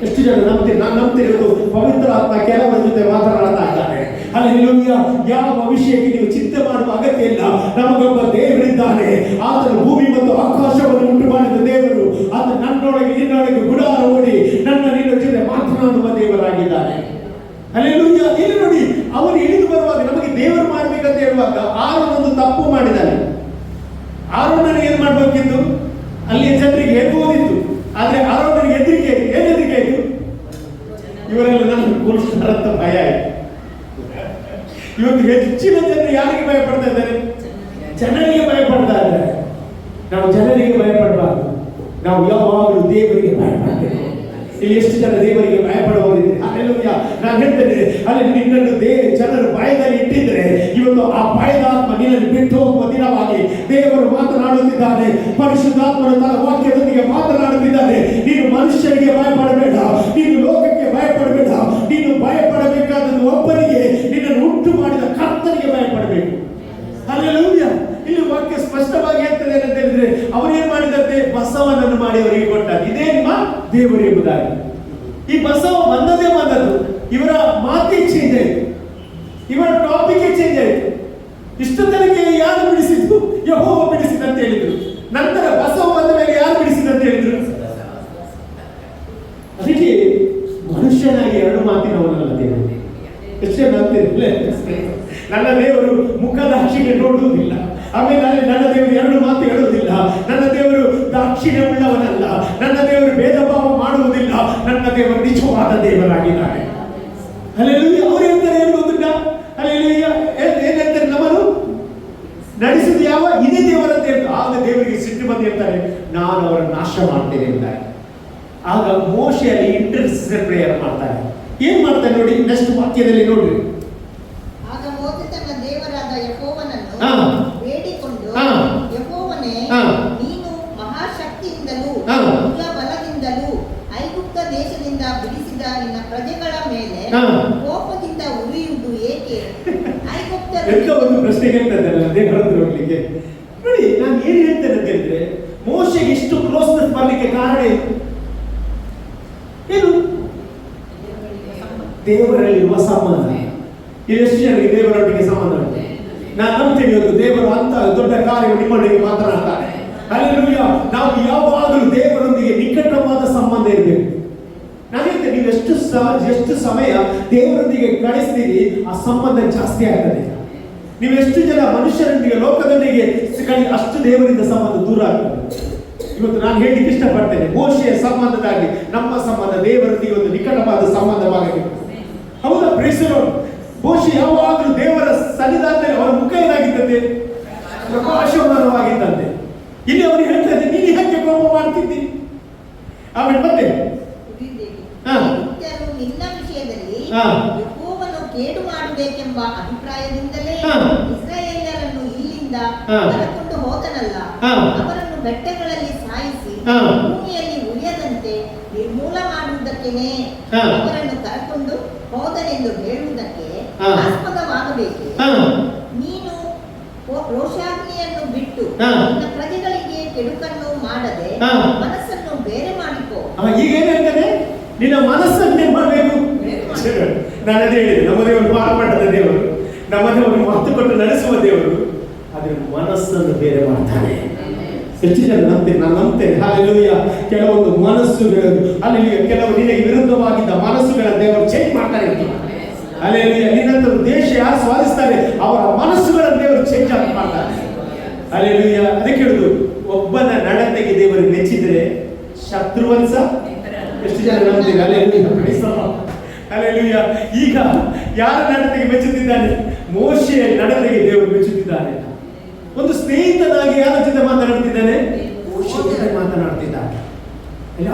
ಎಷ್ಟು ಜನ ನಂಬ್ತೀರಿ? ನಾನು ನಂಬ್ತಿರೋದು ಪವಿತ್ರ ಆತ್ಮ ಕೆಲವರ ಜೊತೆ ಮಾತನಾಡ್ತಾ ಇದ್ದಾನೆ. ಹಲ್ಲೆಲೂಯಾ. ಯಾವ ವಿಷಯಕ್ಕೆ ನೀವು ಚಿಂತೆ ಮಾಡುವ ಅಗತ್ಯ ಇಲ್ಲ. ನಮಗೊಬ್ಬ ದೇವರಿದ್ದಾನೆ. ಆತನು ಭೂಮಿ ಮತ್ತು ಆಕಾಶವನ್ನು ಉಂಟು ಮಾಡಿದ ದೇವರು. ಆತ ನನ್ನೊಳಗೆ ನಿನ್ನೊಳಗೆ ಗುಡಾರ ಓಡಿ ನಿನ್ನ ಜೊತೆ ಮಾತನಾಡುವ ದೇವರಾಗಿದ್ದಾನೆ. ಹಲ್ಲೆಲೂಯಾ. ಇಲ್ಲಿ ನೋಡಿ, ಅವರು ಇಳಿದು ಬರುವಾಗ ನಮಗೆ ದೇವರು ಮಾಡ್ಬೇಕಂತ ಹೇಳುವಾಗ ಆರೋನೊಂದು ತಪ್ಪು ಮಾಡಿದ್ದಾನೆ. ಆರೋನನಿಗೆ ಏನ್ ಮಾಡ್ಬೇಕಿತ್ತು? ಅಲ್ಲಿಯ ಜನರಿಗೆ ಹೇಳ್ಬೋದಿತ್ತು. ಆದ್ರೆ ಆರೋನನಿಗೆ ಹೆದರಿಕೆ ಆಯ್ತು. ಏನ್ ಹೆದರಿಕೆ ಆಯ್ತು? ಇವರೆಲ್ಲ ನನ್ನ ಪುರುಷರಂತ ಭಯ ಆಯ್ತು. ಇವತ್ತು ಹೆಚ್ಚಿನ ಜನರು ಯಾರಿಗೆ ಭಯಪಡ್ತಾ ಇದ್ದಾರೆ? ಜನರಿಗೆ ಭಯಪಡ್ತಾ ಇದ್ದಾರೆ. ನಾವು ಜನರಿಗೆ ಭಯಪಡಬಾರ್ದು. ನಾವು ಯಾವಾಗಲೂ ದೇವರಿಗೆ ಭಯಪಡಬೇಕು. ಇಲ್ಲಿ ಎಷ್ಟು ಜನ ದೇವರಿಗೆ ಭಯಪಡುವವರಿದೆ? ಹಲ್ಲೆಲೂಯಾ. ನಾನು ಹೇಳ್ತೇನೆ, ಅಲ್ಲಿ ನಿನ್ನನ್ನು ಜನರು ಭಯದಲ್ಲಿ ಇಟ್ಟಿದ್ರೆ ಇವತ್ತು ಆ ಭಯದ ಆತ್ಮ ನಿನ್ನನ್ನು ಬಿಟ್ಟು ಹೋಗುವ ದಿನವಾಗಿ ದೇವರು ಮಾತನಾಡುತ್ತಿದ್ದಾನೆ. ಪರಿಶುದ್ಧಾತ್ಮನ ತನ್ನ ವಾಕ್ಯದೊಂದಿಗೆ ಮಾತನಾಡುತ್ತಿದ್ದಾನೆ. ನೀನು ಮನುಷ್ಯರಿಗೆ ಭಯಪಡಬೇಡ, ನೀನು ಲೋಕಕ್ಕೆ ಭಯಪಡಬೇಡ. ನೀನು ಭಯಪಡಬೇಕಾದದ್ದು ಒಬ್ಬರಿಗೆ, ನಿನ್ನನ್ನು ಉಂಟು ಮಾಡಿದ ಕರ್ತನಿಗೆ ಭಯಪಡಬೇಕು. ಹಲ್ಲೆಲೂಯಾ. ಇಲ್ಲಿ ವಾಕ್ಯ ಸ್ಪಷ್ಟವಾಗಿ ಹೇಳ್ತದೆ ಅಂತ ಹೇಳಿದ್ರೆ, ಅವರೇನ್ ಮಾಡಿದಂತೆ? ಬಸವನನ್ನು ಮಾಡಿ ಅವರಿಗೆ ಕೊಟ್ಟ. ಇದೇ ನಿಮ್ಮ ದೇವರು ಎಂಬುದಾಗಿ. ಈ ಬಸವ ಬಂದದ್ದು ಇವರ ಮಾತೇ ಚೇಂಜ್ ಆಯಿತು, ಇವರ ಟಾಪಿಕ್ ಚೇಂಜ್ ಆಯಿತು. ಇಷ್ಟು ತನಕ ಯಾರು ಬಿಡಿಸಿದ್ದು? ಯೆಹೋವ ಬಿಡಿಸಿದ ಅಂತ ಹೇಳಿದ್ರು. ನಂತರ ಬಸವ ಬಂದ ಮೇಲೆ ಯಾರು ಬಿಡಿಸಿದ ಅಂತ ಹೇಳಿದ್ರು? ಅದಕ್ಕೆ ಮನುಷ್ಯನಾಗಿ ಎರಡು ಮಾತಿನವನಲ್ಲ ದೇವರು. ಎಷ್ಟೇ ನಂಬ್ತಿರಲಿಲ್ಲ, ನನ್ನ ದೇವರು ಮುಖದಾಕ್ಷಿಣ್ಯ ನೋಡುವುದಿಲ್ಲ. ಆಮೇಲೆ ನನ್ನ ದೇವರು ಎರಡು ಮಾತು ಹೇಳುವುದಿಲ್ಲ. ನನ್ನ ದೇವರು ದಾಕ್ಷಿಣ್ಯ ಉಳ್ಳವನಲ್ಲ. ನನ್ನ ದೇವರು ಭೇದ ಭಾವ ಮಾಡುವುದಿಲ್ಲ. ನನ್ನ ದೇವರು ನಿಜವಾದ ದೇವರಾಗಿದ್ದಾನೆ. ಹಲ್ಲೆಲೂಯಾ. ಅವರು ಹೇಳ್ತಾರೆ ಏನು ಗೊತ್ತಿಲ್ಲ? ಹಲ್ಲೆಲೂಯಾ. ಏನಂತಾರೆ? ನಮ್ಮನ್ನು ನಡೆಸುವುದು ಯಾವ? ಇದೇ ದೇವರಂತ ಹೇಳ್ತಾರೆ. ಆಗ ದೇವರಿಗೆ ಸಿಟ್ಟು ಬಂದು ಹೇಳ್ತಾರೆ, ನಾನು ಅವರನ್ನು ನಾಶ ಮಾಡ್ತೇನೆ ಎಂತಾರೆ. ಆಗ ಮೋಶೆಯಲ್ಲಿ ಇಂಟರ್ಸೆಸರ್ ಪ್ರೇಯರ್ ಮಾಡ್ತಾರೆ. ಏನ್ ಮಾಡ್ತಾರೆ ನೋಡಿ, ನೆಕ್ಸ್ಟ್ ವಾಕ್ಯದಲ್ಲಿ ನೋಡ್ರಿ. ಆಗ ಮೋಶೆ ತನ್ನ ದೇವರಾದ ಯೆಹೋವನನ್ನು ಬೇಡಿಕೊಂಡು, ಯೆಹೋವನೇ, ನೀನು ಮಹಾಶಕ್ತಿಯಿಂದಲೂ ಉಗ್ರ ಬಲದಿಂದಲೂ ಐಗುಪ್ತ ದೇಶದಿಂದ ಬಿಡಿಸಿದ ನಿನ್ನ ಪ್ರಜೆಗಳ ಮೇಲೆ ಕೋಪದಿಂದ ಉರಿಯುವುದು ಏಕೆ? ಎಂತ ಒಂದು ಪ್ರಶ್ನೆ ಕೇಳ್ತಾರೆ ದೇವರ ಹತ್ರ ಹೋಗ್ಲಿಕ್ಕೆ. ನೋಡಿ, ನಾನು ಏನ್ ಹೇಳ್ತೇನೆ ಅಂತ ಹೇಳಿದ್ರೆ, ಮೋಶೆಗೆ ಇಷ್ಟು ಕ್ಲೋಸ್ನೆಸ್ ಬರ್ಲಿಕ್ಕೆ ಕಾರಣ ಏನು? ದೇವರಲ್ಲಿರುವ ಸಂಬಂಧ. ಎಷ್ಟು ಜನರಿಗೆ ದೇವರೊಟ್ಟಿಗೆ ಸಂಬಂಧ ಉಂಟು? ನಾನು ನಂಬ್ತೀನಿ ಇವತ್ತು ದೇವರು ಅಂತ ದೊಡ್ಡ ಕಾರ್ಯ ನಿಮ್ಮೊಂದಿಗೆ ಮಾತನಾಡ್ತಾರೆ. ಹಲ್ಲೆಲೂಯಾ. ನಾವು ಯಾವಾಗಲೂ ದೇವರೊಂದಿಗೆ ನಿಕಟವಾದ ಸಂಬಂಧ ಇರಬೇಕು. ನಾನು ಹೇಳ್ತೇನೆ, ನೀವು ಎಷ್ಟು ಸಮಯ ದೇವರೊಂದಿಗೆ ಕಳಿಸ್ತೀರಿ, ಆ ಸಂಬಂಧ ಜಾಸ್ತಿ ಆಗ್ತದೆ. ನೀವು ಎಷ್ಟು ಜನ ಮನುಷ್ಯರೊಂದಿಗೆ, ಲೋಕದೊಂದಿಗೆ ಅಷ್ಟು ದೇವರಿಂದ ಸಂಬಂಧ ದೂರ ಆಗ್ತದೆ. ಇವತ್ತು ನಾನು ಹೇಳಲಿಕ್ಕೆ ಇಷ್ಟಪಡ್ತೇನೆ, ಮೋಶೆಯ ಸಂಬಂಧದಾಗಿ ನಮ್ಮ ಸಂಬಂಧ ದೇವರೊಂದಿಗೆ ಒಂದು ನಿಕಟವಾದ ಸಂಬಂಧವಾಗಬೇಕು. ಹೌದು, Praise the Lord. ಮೋಶೆ ಯಾವಾಗಲೂ ದೇವರ ಸನ್ನಿಧಾನದಲ್ಲಿ ಅವರ ಮುಖ ಏನಾಗಿತ್ತಂತೆ? ಪ್ರಕಾಶಮಾನವಾಗಿದ್ದಂತೆ. ಇಲ್ಲಿ ಅವರು ಹೇಳ್ತಾರೆ, ನೀನು ಯಾಕೆ ಕೋಪ ಮಾಡ್ತಿದ್ದಿ? ಆಮೇಲೆ ಮತ್ತೆ ನಿನ್ನ ವಿಷಯದಲ್ಲಿ ಯೆಹೋವನು ಕೇಡು ಮಾಡಬೇಕೆಂಬ ಅಭಿಪ್ರಾಯದಿಂದಲೇ ಇಸ್ರಾಯೇಲರನ್ನು ಇಲ್ಲಿಂದ ಕರೆಕೊಂಡು ಹೋದನಲ್ಲ, ಅವರನ್ನು ಬೆಟ್ಟಗಳಲ್ಲಿ ಸಾಯಿಸಿ ಭೂಮಿಯಲ್ಲಿ ಉಳಿಯದಂತೆ ನಿರ್ಮೂಲ ಮಾಡುವುದಕ್ಕೇನೆ ಅವರನ್ನು ಕರೆಕೊಂಡು ಹೋದನೆಂದು ಹೇಳುವುದಕ್ಕೆ ಆಸ್ಪದವಾಗಬೇಕೆ? ನೀನು ರೋಷಾಗ್ನಿಯನ್ನು ಬಿಟ್ಟು ನಿನ್ನ ಪ್ರಜೆಗಳಿಗೆ ಕೆಡುಕನ್ನು ಮಾಡದೆ ಮನಸ್ಸನ್ನು ಬೇರೆ ಮಾಡಿಕೋ. ಈಗ ಏನ್ ಹೇಳ್ತಾನೆ? ನಿನ್ನ ಮನಸ್ಸನ್ನೇ ಮಾಡಬೇಕು. ನಾನು ಅದೇ ಹೇಳಿದೆ, ನಮ್ಮ ದೇವರು ಮಾರ್ಪಟ್ಟದ ದೇವರು, ನಮ್ಮ ದೇವರು ಮಾತು ಕೊಟ್ಟು ನಡೆಸುವ ದೇವರು, ಆದ್ರೆ ಮನಸ್ಸನ್ನು ಬೇರೆ ಮಾಡ್ತಾನೆ. ಹೆಚ್ಚು ಜನ ನಂಬ್ತೇನೆ, ನಾನು ನಂಬ್ತೇನೆ. ಹಾಲೆಲೂಯಾ. ಕೆಲವೊಂದು ಮನಸ್ಸುಗಳು ಅಲ್ಲಿ ಕೆಲವು ನಿನಗೆ ವಿರುದ್ಧವಾಗಿದ್ದ ಮನಸ್ಸುಗಳ ದೇವರು ಚೇಂಜ್ ಮಾಡ್ತಾರೆ. ಹಾಲೆಲೂಯಾ. ನಿನ್ನಂತ ದೇಶ ಯಾರು ಸ್ವಾಧಿಸ್ತಾರೆ ಅವರ ಮನಸ್ಸುಗಳ ದೇವರು ಚೇಂಜ್ ಮಾಡ್ತಾರೆ. ಹಾಲೆಲೂಯಾ. ಅದಕ್ಕೆ ಹೇಳುದು, ಒಬ್ಬನ ನಡತೆಗೆ ದೇವರು ಮೆಚ್ಚಿದ್ರೆ ಶತ್ರುವನ್ಸ ಎಷ್ಟು ಜನ ನಂಬ್ತೀವಿ? ಹಾಲೆಲೂಯಾ. ಈಗ ಯಾರ ನಡತೆಗೆ ಮೆಚ್ಚುತ್ತಿದ್ದಾನೆ? ಮೋಶೆಯ ನಡತೆಗೆ ದೇವರು ಮೆಚ್ಚುತ್ತಿದ್ದಾನೆ. ಒಂದು ಸ್ನೇಹಿತನಾಗಿ ಯಾರ ಜೊತೆ ಮಾತನಾಡ್ತಿದ್ದಾನೆ? ಮೋಶೆ ಜೊತೆ ಮಾತನಾಡ್ತಿದ್ದಾನೆ.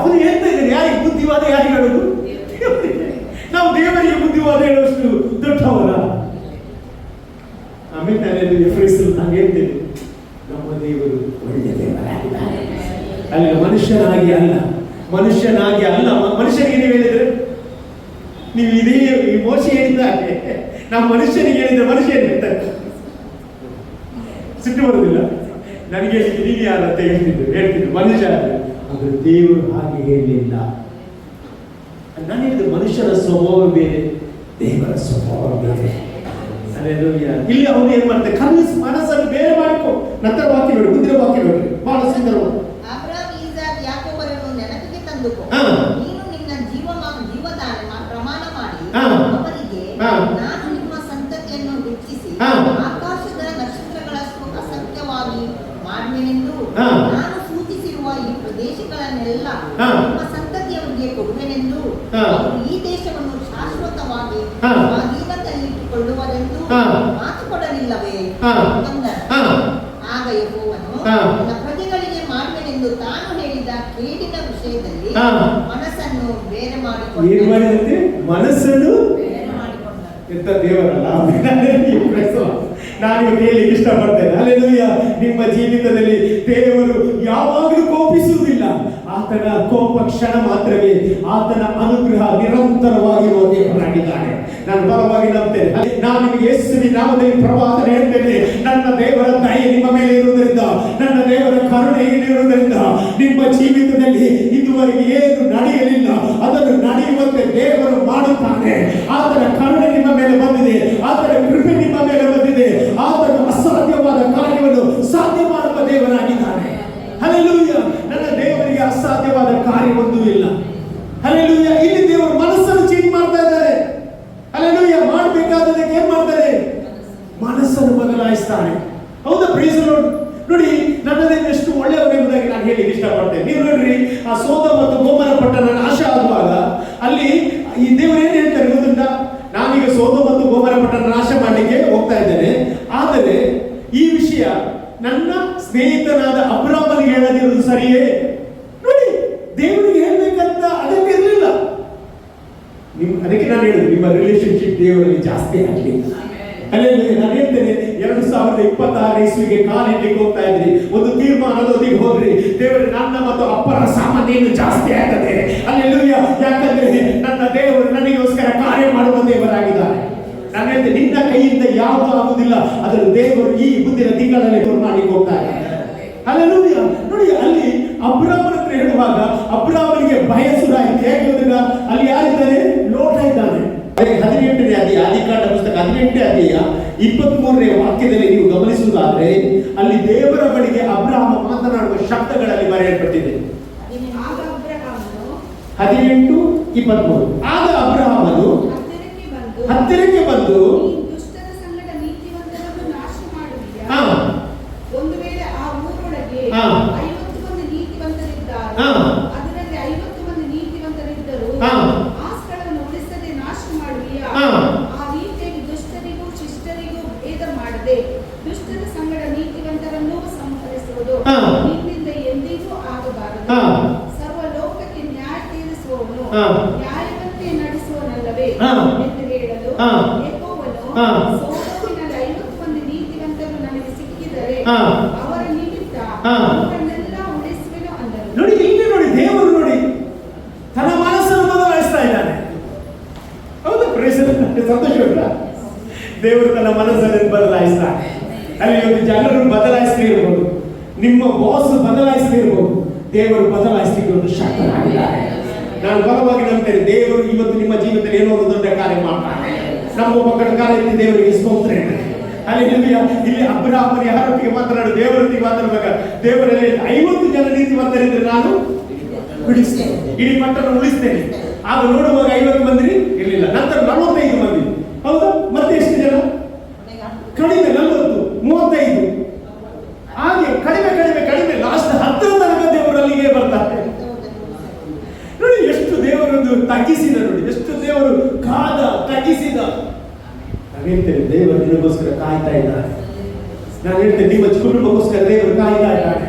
ಅವನು ಹೇಳ್ತಾ ಇದ್ದಾನೆ, ಯಾರಿಗೆ ಬುದ್ಧಿವಾದ ಯಾರಿಗೆ ಹೇಳೋದು? ನಾವು ದೇವರಿಗೆ ಬುದ್ಧಿವಾದ ಹೇಳುವಷ್ಟು ದೊಡ್ಡವರ? ಆಮೇಲೆ ನಾನು ಹೇಳ್ತೇನೆ, ನಮ್ಮ ದೇವರು ಒಳ್ಳೆಯ ದೇವರಾಗಿದ್ದಾರೆ. ಅಲ್ಲಿ ಮನುಷ್ಯನಾಗಿ ಅಲ್ಲ, ಮನುಷ್ಯನಾಗಿ ಅಲ್ಲ. ಮನುಷ್ಯನಿಗೆ ನೀವು ಹೇಳಿದ್ರೆ, ನೀವು ಇದೇ ಈ ಮೋಶೆ ಹೇಳಿದ್ದಾರೆ, ನಾವು ಮನುಷ್ಯನಿಗೆ ಹೇಳಿದ್ರೆ ಮನುಷ್ಯ ಹೇಳ್ತಾರೆ, ಸಿಟ್ಟು ಬರುವುದಿಲ್ಲ. ನನಗೆ ನೀನು ಯಾರಂತ ಹೇಳ್ತಿದ್ರು ಮನುಷ್ಯ, ಅದು ದೇವರು ಹಾಗೆ ಹೇಳಲಿಲ್ಲ. ನಾನು ಹೇಳಿದ ಮನುಷ್ಯನ ಸ್ವಭಾವ ಬೇರೆ, ದೇವರ ಸ್ವಭಾವ ಬೇರೆ. ಇಲ್ಲಿ ಅವನು ಏನ್ ಮಾಡ್ತಾರೆ? ಕನ್ವಿನ್ಸ್, ಮನಸ್ಸನ್ನು ಬೇರೆ ಮಾಡಿಕೊ. ನಂತರ ವಾಕ್ಯ ನೋಡಿ, ಮುಂದಿನ ವಾಕ್ಯ ನೋಡಿ, ಬಹಳ ಸುಂದರವಾದ. ಅಬ್ರಹಾಂ, ಇಸಾಕ್, ಯಾಕೋಬರನ್ನು ನೆನಪಿಗೆ ತಂದುಕೋ. ನೀನು ನಿನ್ನ ಜೀವದಾನ ಪ್ರಮಾಣ ಮಾಡಿ ಅವರಿಗೆ, ನಾನು ನಿಮ್ಮ ಸಂತತಿಯನ್ನು ಹೆಚ್ಚಿಸಿ ಆಕಾಶದ ನಕ್ಷತ್ರಗಳಷ್ಟು ಅಸಂಖ್ಯವಾಗಿ ಮಾಡುವೆನೆಂದು ನಾನು ಸೂಚಿಸಿರುವ ಈ ಪ್ರದೇಶಗಳನ್ನೆಲ್ಲ ನಿಮ್ಮ ಸಂತತಿಯವರಿಗೆ ಕೊಡುವೆನೆಂದು, ಅವರು ಈ ದೇಶವನ್ನು ಶಾಶ್ವತವಾಗಿ ಸ್ವಾಧೀನದಲ್ಲಿಟ್ಟುಕೊಳ್ಳುವರೆಂದು ಮಾತು ಕೊಡಲಿಲ್ಲವೇ ಎಂದರು. ಆಗ ಯೆಹೋವನು ನನ್ನ ಪ್ರಜೆಗಳಿಗೆ ಮಾಡುವೆನೆಂದು ತಾನು ಹೇಳಿದ ಕೇಡಿನ ವಿಷಯದಲ್ಲಿ ಮನಸ್ಸನ್ನು ಬೇರೆ ಮಾಡಿಕೊಂಡು ಮನಸ್ಸನ್ನು ಎಂತ ದೇವರಲ್ಲ. ನಾನು ಹೇಳಲಿಕ್ಕೆ ಇಷ್ಟಪಡ್ತೇನೆ, ಹಲ್ಲೆಲೂಯಾ. ನಿಮ್ಮ ಜೀವಿತದಲ್ಲಿ ದೇವರು ಯಾವಾಗಲೂ ಕೋಪಿಸುವುದಿಲ್ಲ. ಆತನ ಕೋಪ ಕ್ಷಣ ಮಾತ್ರವೇ, ಆತನ ಅನುಗ್ರಹ ನಿರಂತರವಾಗಿರುವ ದೇವರಾಗಿದ್ದಾನೆ. ನಾನು ಬಲವಾಗಿ ನಂಬ್ತೇನೆ. ನಾನು ನಿಮಗೆ ಯೇಸುವಿನ ನಾಮದಲ್ಲಿ ಪ್ರವಾದನೆ ಹೇಳ್ತೇನೆ, ನನ್ನ ದೇವರ ದಯೆ ನಿಮ್ಮ ಮೇಲೆ ಇರುವುದರಿಂದ, ನನ್ನ ದೇವರ ಕರುಣೆ ಇರುವುದರಿಂದ ನಿಮ್ಮ ಜೀವಿತದಲ್ಲಿ ಇದುವರೆಗೆ ಏನು ನಡೆಯಲಿಲ್ಲ ಅದನ್ನು ನಡೆಯುವಂತೆ ದೇವರು ಮಾಡುತ್ತಾನೆ. ಆತನ ಕರುಣೆ ನಿಮ್ಮ ಮೇಲೆ ಬಂದಿದೆ, ಆತನ ಕೃಪೆ ನಿಮ್ಮ ಮೇಲೆ ಬಂದಿದೆ. ಆತನು ಅಸಾಧ್ಯವಾದ ಕಾರ್ಯವನ್ನು ಸಾಧ್ಯ ಮಾಡುವ ದೇವರಾಗಿದ್ದಾನೆ. ಹಲ್ಲೆಲೂಯಾ. ನನ್ನ ದೇವರಿಗೆ ಅಸಾಧ್ಯವಾದ ಕಾರ್ಯವೊಂದೂ ಇಲ್ಲ. ಹಲ್ಲೆಲೂಯಾ. ಇಲ್ಲಿ ದೇವರು ಮನಸ್ಸನ್ನು ಚೇಂಜ್ ಮಾಡ್ತಾ ಇದ್ದಾರೆ. ಹಲ್ಲೆಲೂಯಾ. ಮಾಡಬೇಕಾದದಕ್ಕೆ ಏನ್ ಮಾಡ್ತಾರೆ? ಮನಸ್ಸನ್ನು ಬದಲಾಯಿಸ್ತಾನೆ. ಹೌದಾ? Praise the Lord. ನೋಡಿ, ನನ್ನ ದೇವರು ಎಷ್ಟು ಒಳ್ಳೆಯವರೆಂಬುದಾಗಿ ನಾನು ಹೇಳಿಕ್ಕೆ ಇಷ್ಟಪಡ್ತೇನೆ. ನೀವು ನೋಡ್ರಿ, ಆ ಸೋದಮ ಮತ್ತು ಗೊಮೋರ ಪಟ್ಟಣ ನಾಶ ಆಗುವಾಗ ಅಲ್ಲಿ ಈ ದೇವರು ಏನ್ ಹೇಳ್ತಾರೆ ಗೊತ್ತುಂಟಾ? ನಾನೀಗ ಸೋದಮ ಮತ್ತು ಗೊಮೋರ ಪಟ್ಟಣ ನಾಶ ಮಾಡಲಿಕ್ಕೆ ಹೋಗ್ತಾ ಇದ್ದೇನೆ, ಆದರೆ ಈ ವಿಷಯ ನನ್ನ ಸ್ನೇಹಿತನಾದ ಅಬ್ರಾಮನಿಗೆ ಹೇಳದಿರುವುದು ಸರಿಯೇ? ನೋಡಿ, ದೇವರಿಗೆ ಹೇಳ್ಬೇಕಂತ ಅದಕ್ಕೆ ಇರಲಿಲ್ಲ. ಅದಕ್ಕೆ ನಾನು ಹೇಳಿದೆ, ನಿಮ್ಮ ರಿಲೇಶನ್ಶಿಪ್ ದೇವರಲ್ಲಿ ಜಾಸ್ತಿ ಆಗಲಿ. ಅಲ್ಲೇ ನಾನು ಹೇಳ್ತೇನೆ, 2026 ಇಸ್ವಿಗೆ ಕಾಲಿಡ್ಲಿಕ್ಕೆ ಹೋಗ್ತಾ ಇದ್ರಿ, ಒಂದು ತೀರ್ಮಾನದೊಂದಿಗೆ ಹೋದ್ರಿ, ದೇವರು ನನ್ನ ಮತ್ತು ಅಪ್ಪರ ಸಾಮಾನ್ಯ ಜಾಸ್ತಿ ಆಗ್ತದೆ. ಅಲ್ಲೆಲ್ಲೂಯ್ಯ. ಯಾಕಂದ್ರೆ ನನ್ನ ದೇವರು ನನಗೋಸ್ಕರ ಕಾರ್ಯ ಮಾಡುವ ದೇವರಾಗಿದ್ದಾರೆ. ನಾನು ಹೇಳ್ತೇನೆ, ನಿನ್ನ ಕೈಯಿಂದ ಯಾವುದು ಆಗುವುದಿಲ್ಲ, ಅದರ ದೇವರು ಈ ಮುಂದಿನ ತಿಂಗಳಲ್ಲಿ ಮಾಡ್ಲಿಕ್ಕೆ ಹೋಗ್ತಾರೆ. ಅಲ್ಲೆಲ್ಲೂಯ್ಯ. ನೋಡಿ, ಅಲ್ಲಿ ಅಬ್ರಾಮನ ಹತ್ರ ಹೇಳುವಾಗ ಅಬ್ರಾಮನಿಗೆ ಭಯ ಶುರುವಾಯಿತು. ಯಾಕೆ ಗೊತ್ತಿಲ್ಲ? ಅಲ್ಲಿ ಯಾರಿದ್ದಾರೆ? ಲೋಟ ಇದ್ದಾನೆ. 18ನೇ ಅಧ್ಯಾಯ, ಆದಿಕಾಂಡ ಪುಸ್ತಕ 18ನೇ ಅಧ್ಯಾಯ 23ನೇ ವಾಕ್ಯದಲ್ಲಿ ನೀವು ಗಮನಿಸುವುದಾದ್ರೆ, ಅಲ್ಲಿ ದೇವರ ಬಳಿಗೆ ಅಬ್ರಾಮ ಮಾತನಾಡುವ ಶಬ್ದಗಳಲ್ಲಿ ಬರೆಯಲ್ಪಟ್ಟಿದೆ. 18:23. ಆಗ ಅಬ್ರಾಮನು ಹತ್ತಿರಕ್ಕೆ ಬಂದು ದುಷ್ಟರ ಸಂಗಡ ನೀತಿವಂತರನ್ನು ನಾಶ ಮಾಡುವಿಯಾ? ಒಂದು ವೇಳೆ ಆ ಊರೊಳಗೆ 50 ಮಂದಿ ನೀತಿವಂತರಿದ್ದಾರೆ, ಅದರಲ್ಲಿ 50 ಮಂದಿ ನೀತಿವಂತರಿದ್ದರು, ಆ ಸ್ಥಳವನ್ನು ಉಳಿಸದೆ ನಾಶ ಮಾಡುವಿಯಾ? ಹಾ. ಎಂದು ಹೇಳಲು ಹಾ. ಯೆಹೋವನು ಹಾ. ಸೊದೋಮಿನಲ್ಲಿ 50 ಮಂದಿ ನೀತಿವಂತರು ನನಗೆ ಸಿಕ್ಕಿದರೆ ಹಾ. ಅವರ ನಿಮಿತ್ತ ಹಾ. ಅವರನ್ನೆಲ್ಲ ಉಳಿಸುವೆನು ಅಂದನು. ನೋಡಿ, ಇಲ್ಲಿ ನೋಡಿ, ದೇವರು ನೋಡಿ ತನ್ನ ಮನಸ್ಸನ್ನು ಬದಲಾಯಿಸ್ತಾ ಇದ್ದಾನೆ. ಹೌದಾ? ಸಂತೋಷ ಉಂಟಾ? ದೇವರು ತನ್ನ ಮನಸ್ಸನ್ನು ಬದಲಾಯಿಸ್ತಾನೆ. ಅಲ್ಲಿ ಒಂದು ಜನರು ಬದಲಾಯಿಸ್ತಾ ಇರ್ಬೋದು, ನಿಮ್ಮ ಬಾಸ್ ಬದಲಾಯಿಸ್ತಾ ಇರ್ಬೋದು, ದೇವರು ಬದಲಾಯಿಸಲಿಕ್ಕೆ ಒಂದು ಶಕ್ತನಾಗಿದ್ದಾರೆ. ನಾನು ಬಲವಾಗಿ ನಂಬ್ತೇನೆ, ದೇವರು ಇವತ್ತು ನಿಮ್ಮ ಜೀವಿತದಲ್ಲಿ ಏನೋ ಒಂದು ದೊಡ್ಡ ಕಾರ್ಯ ಮಾಡ್ತಾನೆ. ನಮ್ಮ ಮಕ್ಕಳ ಕಾರ್ಯದಲ್ಲಿ ದೇವರಿಗೆ ಸ್ತೋತ್ರ. ಅಲ್ಲಿ ಇಲ್ಲಿ ಅಬ್ರಹಾಮನ ಯಾರೊಟ್ಟಿಗೆ ಮಾತನಾಡು, ದೇವರೊಟ್ಟಿಗೆ ಮಾತನಾಡುವಾಗ ದೇವರಲ್ಲಿ 50 ಜನ ನೀತಿವಂತರಿದ್ರೆ ನಾನು ಬಿಡಿಸ್ತೇನೆ, ಇಡೀ ಪಟ್ಟಣ ಉಳಿಸ್ತೇನೆ. ಆಗ ನೋಡುವಾಗ 50 ಮಂದಿ ಇರಲಿಲ್ಲ, ನಂತರ 45 ಮಂದಿ. ಹೌದಾ? ಮತ್ತೆ ಎಷ್ಟು ಜನ? ಕಡಿಮೆ 40, 35, ಹಾಗೆ ಕಡಿಮೆ ಕಡಿಮೆ ಕಡಿಮೆ, ಲಾಸ್ಟ್ 10 ತನಕ ದೇವರು ಅಲ್ಲಿಗೆ ಬರ್ತಾರೆ. ನೋಡಿ ಎಷ್ಟು ದೇವರೊಂದು ತಗ್ಗಿಸಿದ, ನೋಡಿ ಎಷ್ಟು ದೇವರು ಕಾದ ತಗ್ಗಿಸಿದ. ನಾನು ಹೇಳ್ತೇನೆ, ದೇವರು ನಿಮಗೋಸ್ಕರ ಕಾಯ್ತಾ ಇದ್ದಾರೆ. ನಾನು ಹೇಳ್ತೇನೆ, ನಿಮ್ಮ ಕುಟುಂಬಕ್ಕೋಸ್ಕರ ದೇವರು ಕಾಯ್ತಾ ಇದ್ದಾರೆ.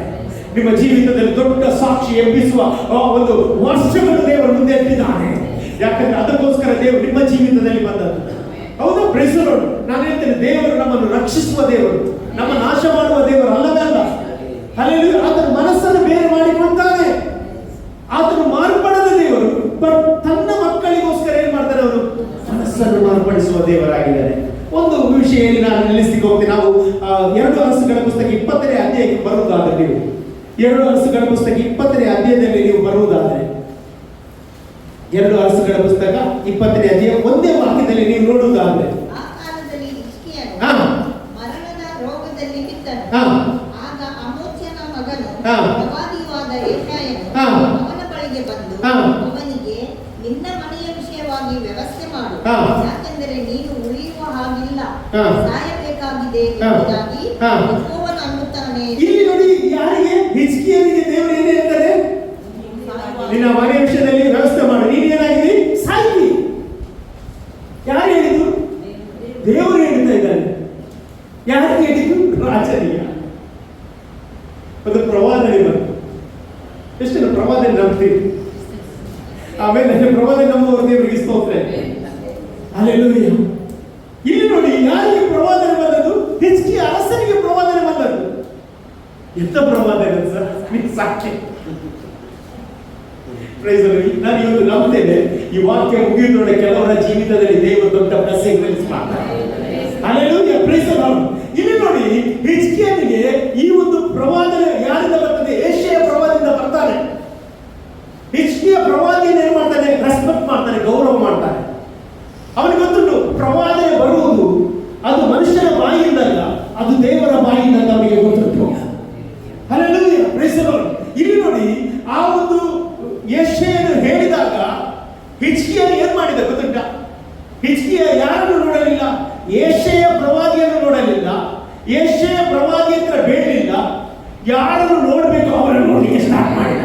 ನಿಮ್ಮ ಜೀವಿತದಲ್ಲಿ ದೊಡ್ಡ ಸಾಕ್ಷಿ ಎಬ್ಬಿಸುವ ಒಂದು ವರ್ಷಗಳು ದೇವರು ಮುಂದೆ ಇಟ್ಟಿದ್ದಾನೆ. ಯಾಕಂದ್ರೆ ಅದಕ್ಕೋಸ್ಕರ ದೇವರು ನಿಮ್ಮ ಜೀವಿತದಲ್ಲಿ ಬಂದದ್ದು. ಹೌದಾ? Praise the Lord. ನಾನು ಹೇಳ್ತೇನೆ, ದೇವರು ನಮ್ಮನ್ನು ರಕ್ಷಿಸುವ ದೇವರು, ನಮ್ಮ ನಾಶ ಮಾಡುವ ದೇವರು ಅಲ್ಲವೇ ಅಲ್ಲ. ಹಲ್ಲೆಲೂಯಾ. ಆತನ ಮನಸ್ಸನ್ನು ಬೇರೆ ಮಾಡಿಕೊಳ್ತಾನೆ. ಆತನು ಮಾರ್ಪಡದ ದೇವರು, ಬಟ್ ತನ್ನ ಮಕ್ಕಳಿಗೋಸ್ಕರ ಏನ್ ಮಾಡ್ತಾರೆ, ಅವರು ಮನಸ್ಸನ್ನು ಮಾರ್ಪಡಿಸುವ ದೇವರಾಗಿದ್ದಾರೆ. ಒಂದು ವಿಷಯದಲ್ಲಿ ನಾನು ನಿಲ್ಲಿಸಲಿಕ್ಕೆ ಹೋಗ್ತೀನಿ. ನಾವು 2 ಅರಸುಗಳ ಪುಸ್ತಕ 20ನೇ ಅಧ್ಯಾಯಕ್ಕೆ ಬರುವುದಾದ್ರೆ, ನೀವು 2 ಅರಸುಗಳ ಪುಸ್ತಕ 20ನೇ ಅಧ್ಯಾಯದಲ್ಲಿ ನೀವು ಬರುವುದಾದ್ರೆ, 2 ಅರಸುಗಳ ಪುಸ್ತಕ 20ನೇ ಅಧ್ಯಾಯ 1ನೇ ವಾಕ್ಯದಲ್ಲಿ ನೀವು ನೋಡುವುದಾದ್ರೆ, ಆ ಕಾಲದಲ್ಲಿ ಹಿಜ್ಕೀಯನು ಹಾ. ಮರಣದ ರೋಗದಲ್ಲಿ ಬಿದ್ದನು. ಹಾ. ಆಗ ಆಮೋಚನ ಮಗನು ಹಾ. ಪ್ರವಾದಿಯಾದ ಯೆಶಾಯನು ಹಾ. ಅವನ ಬಳಿಗೆ ಬಂದು ಹಾ. ಅವನಿಗೆ, ನಿನ್ನ ಮನೆಯ ವಿಷಯವಾಗಿ ವ್ಯವಸ್ಥೆ ಮಾಡು, ಹಾ. ಯಾಕೆಂದರೆ ನೀನು ಉಳಿಯುವ ಹಾಗಿಲ್ಲ, ಹಾ. ಸಾಯಬೇಕಾಗಿದೆ ಹಾ. ಎಂಬುದಾಗಿ ಹಾ. ಯೆಹೋವನು ಅನ್ನುತ್ತಾನೆ. ಇಲ್ಲಿ ನೋಡಿ, ಯಾರಿಗೆ? ಹಿಜ್ಕೀಯನಿಗೆ ದೇವರು ಏನೇ ಹೇಳ್ತಾರೆ, ನಿನ್ನ ಮನೆ ವಿಷಯದಲ್ಲಿ ವ್ಯವಸ್ಥೆ ಮಾಡು, ನೀನು ಏನಾಗಿದೆ, ಸಾಯ್ತಿ. ಯಾರು ಹೇಳಿದ್ದು? ದೇವರು ಹೇಳ್ತಾ ಇದ್ದಾನೆ. ಯಾರಿಗೆ ಹೇಳಿದ್ದು? ರಾಜನಿಗೆ. ಒಂದು ಪ್ರವಾದನೆ ಬಂತು. ಎಷ್ಟು ಜನ ಪ್ರವಾದನೆ ನಂಬ್ತೀವಿ? ಆಮೇಲೆ ಪ್ರವಾದನೆ ನಂಬುವ ದೇವರಿಗೆ ಸ್ತೋತ್ರ. ಹಲ್ಲೆಲೂಯಾ. ಇಲ್ಲಿ ನೋಡಿ, ಯಾರಿಗೆ ಪ್ರವಾದನೆ ಬಂದದ್ದು? ಹಿಜ್ಕೀಯ ಅರಸನಿಗೆ ಪ್ರವಾದನೆ ಬಂದದ್ದು. ಎಂತ ಪ್ರವಾದನೆ ಸರ್, ನೀವು ಸಾಕ್ಷಿ. ನಾನು ಇವತ್ತು ನಂಬ್ತೇನೆ, ಈ ವಾಕ್ಯ ಮುಗಿಯುವುದೊಳಗೆ ಕೆಲವರ ಜೀವಿತದಲ್ಲಿ ದೇವರು ದೊಡ್ಡ ಬ್ಲೆಸ್ಸಿಂಗ್ ರಿಲೀಸ್ ಮಾಡ್ತಾರೆ. ಹಲ್ಲೆಲೂಯಾ. Praise the Lord. ಇಲ್ಲಿ ನೋಡಿ, ಹಿಜ್ಕೀಯನಿಗೆ ಈ ಒಂದು ಪ್ರವಾದನೆ ಯಾರಿಂದ ಬರ್ತದೆ? ಯೆಶಾಯ ಪ್ರವಾದಿಯಿಂದ ಬರ್ತಾನೆ. ಹಿಜ್ಕೀಯ ಪ್ರವಾದಿಯನ್ನು ಏನ್ ಮಾಡ್ತಾನೆ? ರೆಸ್ಪೆಕ್ಟ್ ಮಾಡ್ತಾನೆ, ಗೌರವ ಮಾಡ್ತಾನೆ. ಅವನಿಗೆ ಗೊತ್ತುಂಟು, ಪ್ರವಾದನೆ ಬರುವುದು ಅದು ಮನುಷ್ಯನ ಬಾಯಿಯಿಂದಲ್ಲ, ಅದು ದೇವರ ಬಾಯಿಯಿಂದ ಅಂತ ಅವನಿಗೆ ಗೊತ್ತುಂಟು. ಹಲ್ಲೆಲೂಯಾ. Praise the Lord. ಇಲ್ಲಿ ನೋಡಿ, ಆ ಒಂದು ಯೆಶಾಯನು ಹೇಳಿದಾಗ ಹಿಜ್ಕೀಯನು ಏನ್ ಮಾಡಿದ ಗೊತ್ತುಂಟ? ಹಿಜ್ಕೀಯ ಯಾರನ್ನು ನೋಡಲಿಲ್ಲ, ಯೆಶಾಯ ಪ್ರವಾದಿಯನ್ನು ನೋಡಲಿಲ್ಲ, ಯೆಶಾಯ ಪ್ರವಾದಿ ಹತ್ರ ಬೇಡಲಿಲ್ಲ, ಯಾರನ್ನು ನೋಡಬೇಕು ಅವರನ್ನು ನೋಡಲಿಕ್ಕೆ ಸ್ಟಾರ್ಟ್ ಮಾಡಿದ.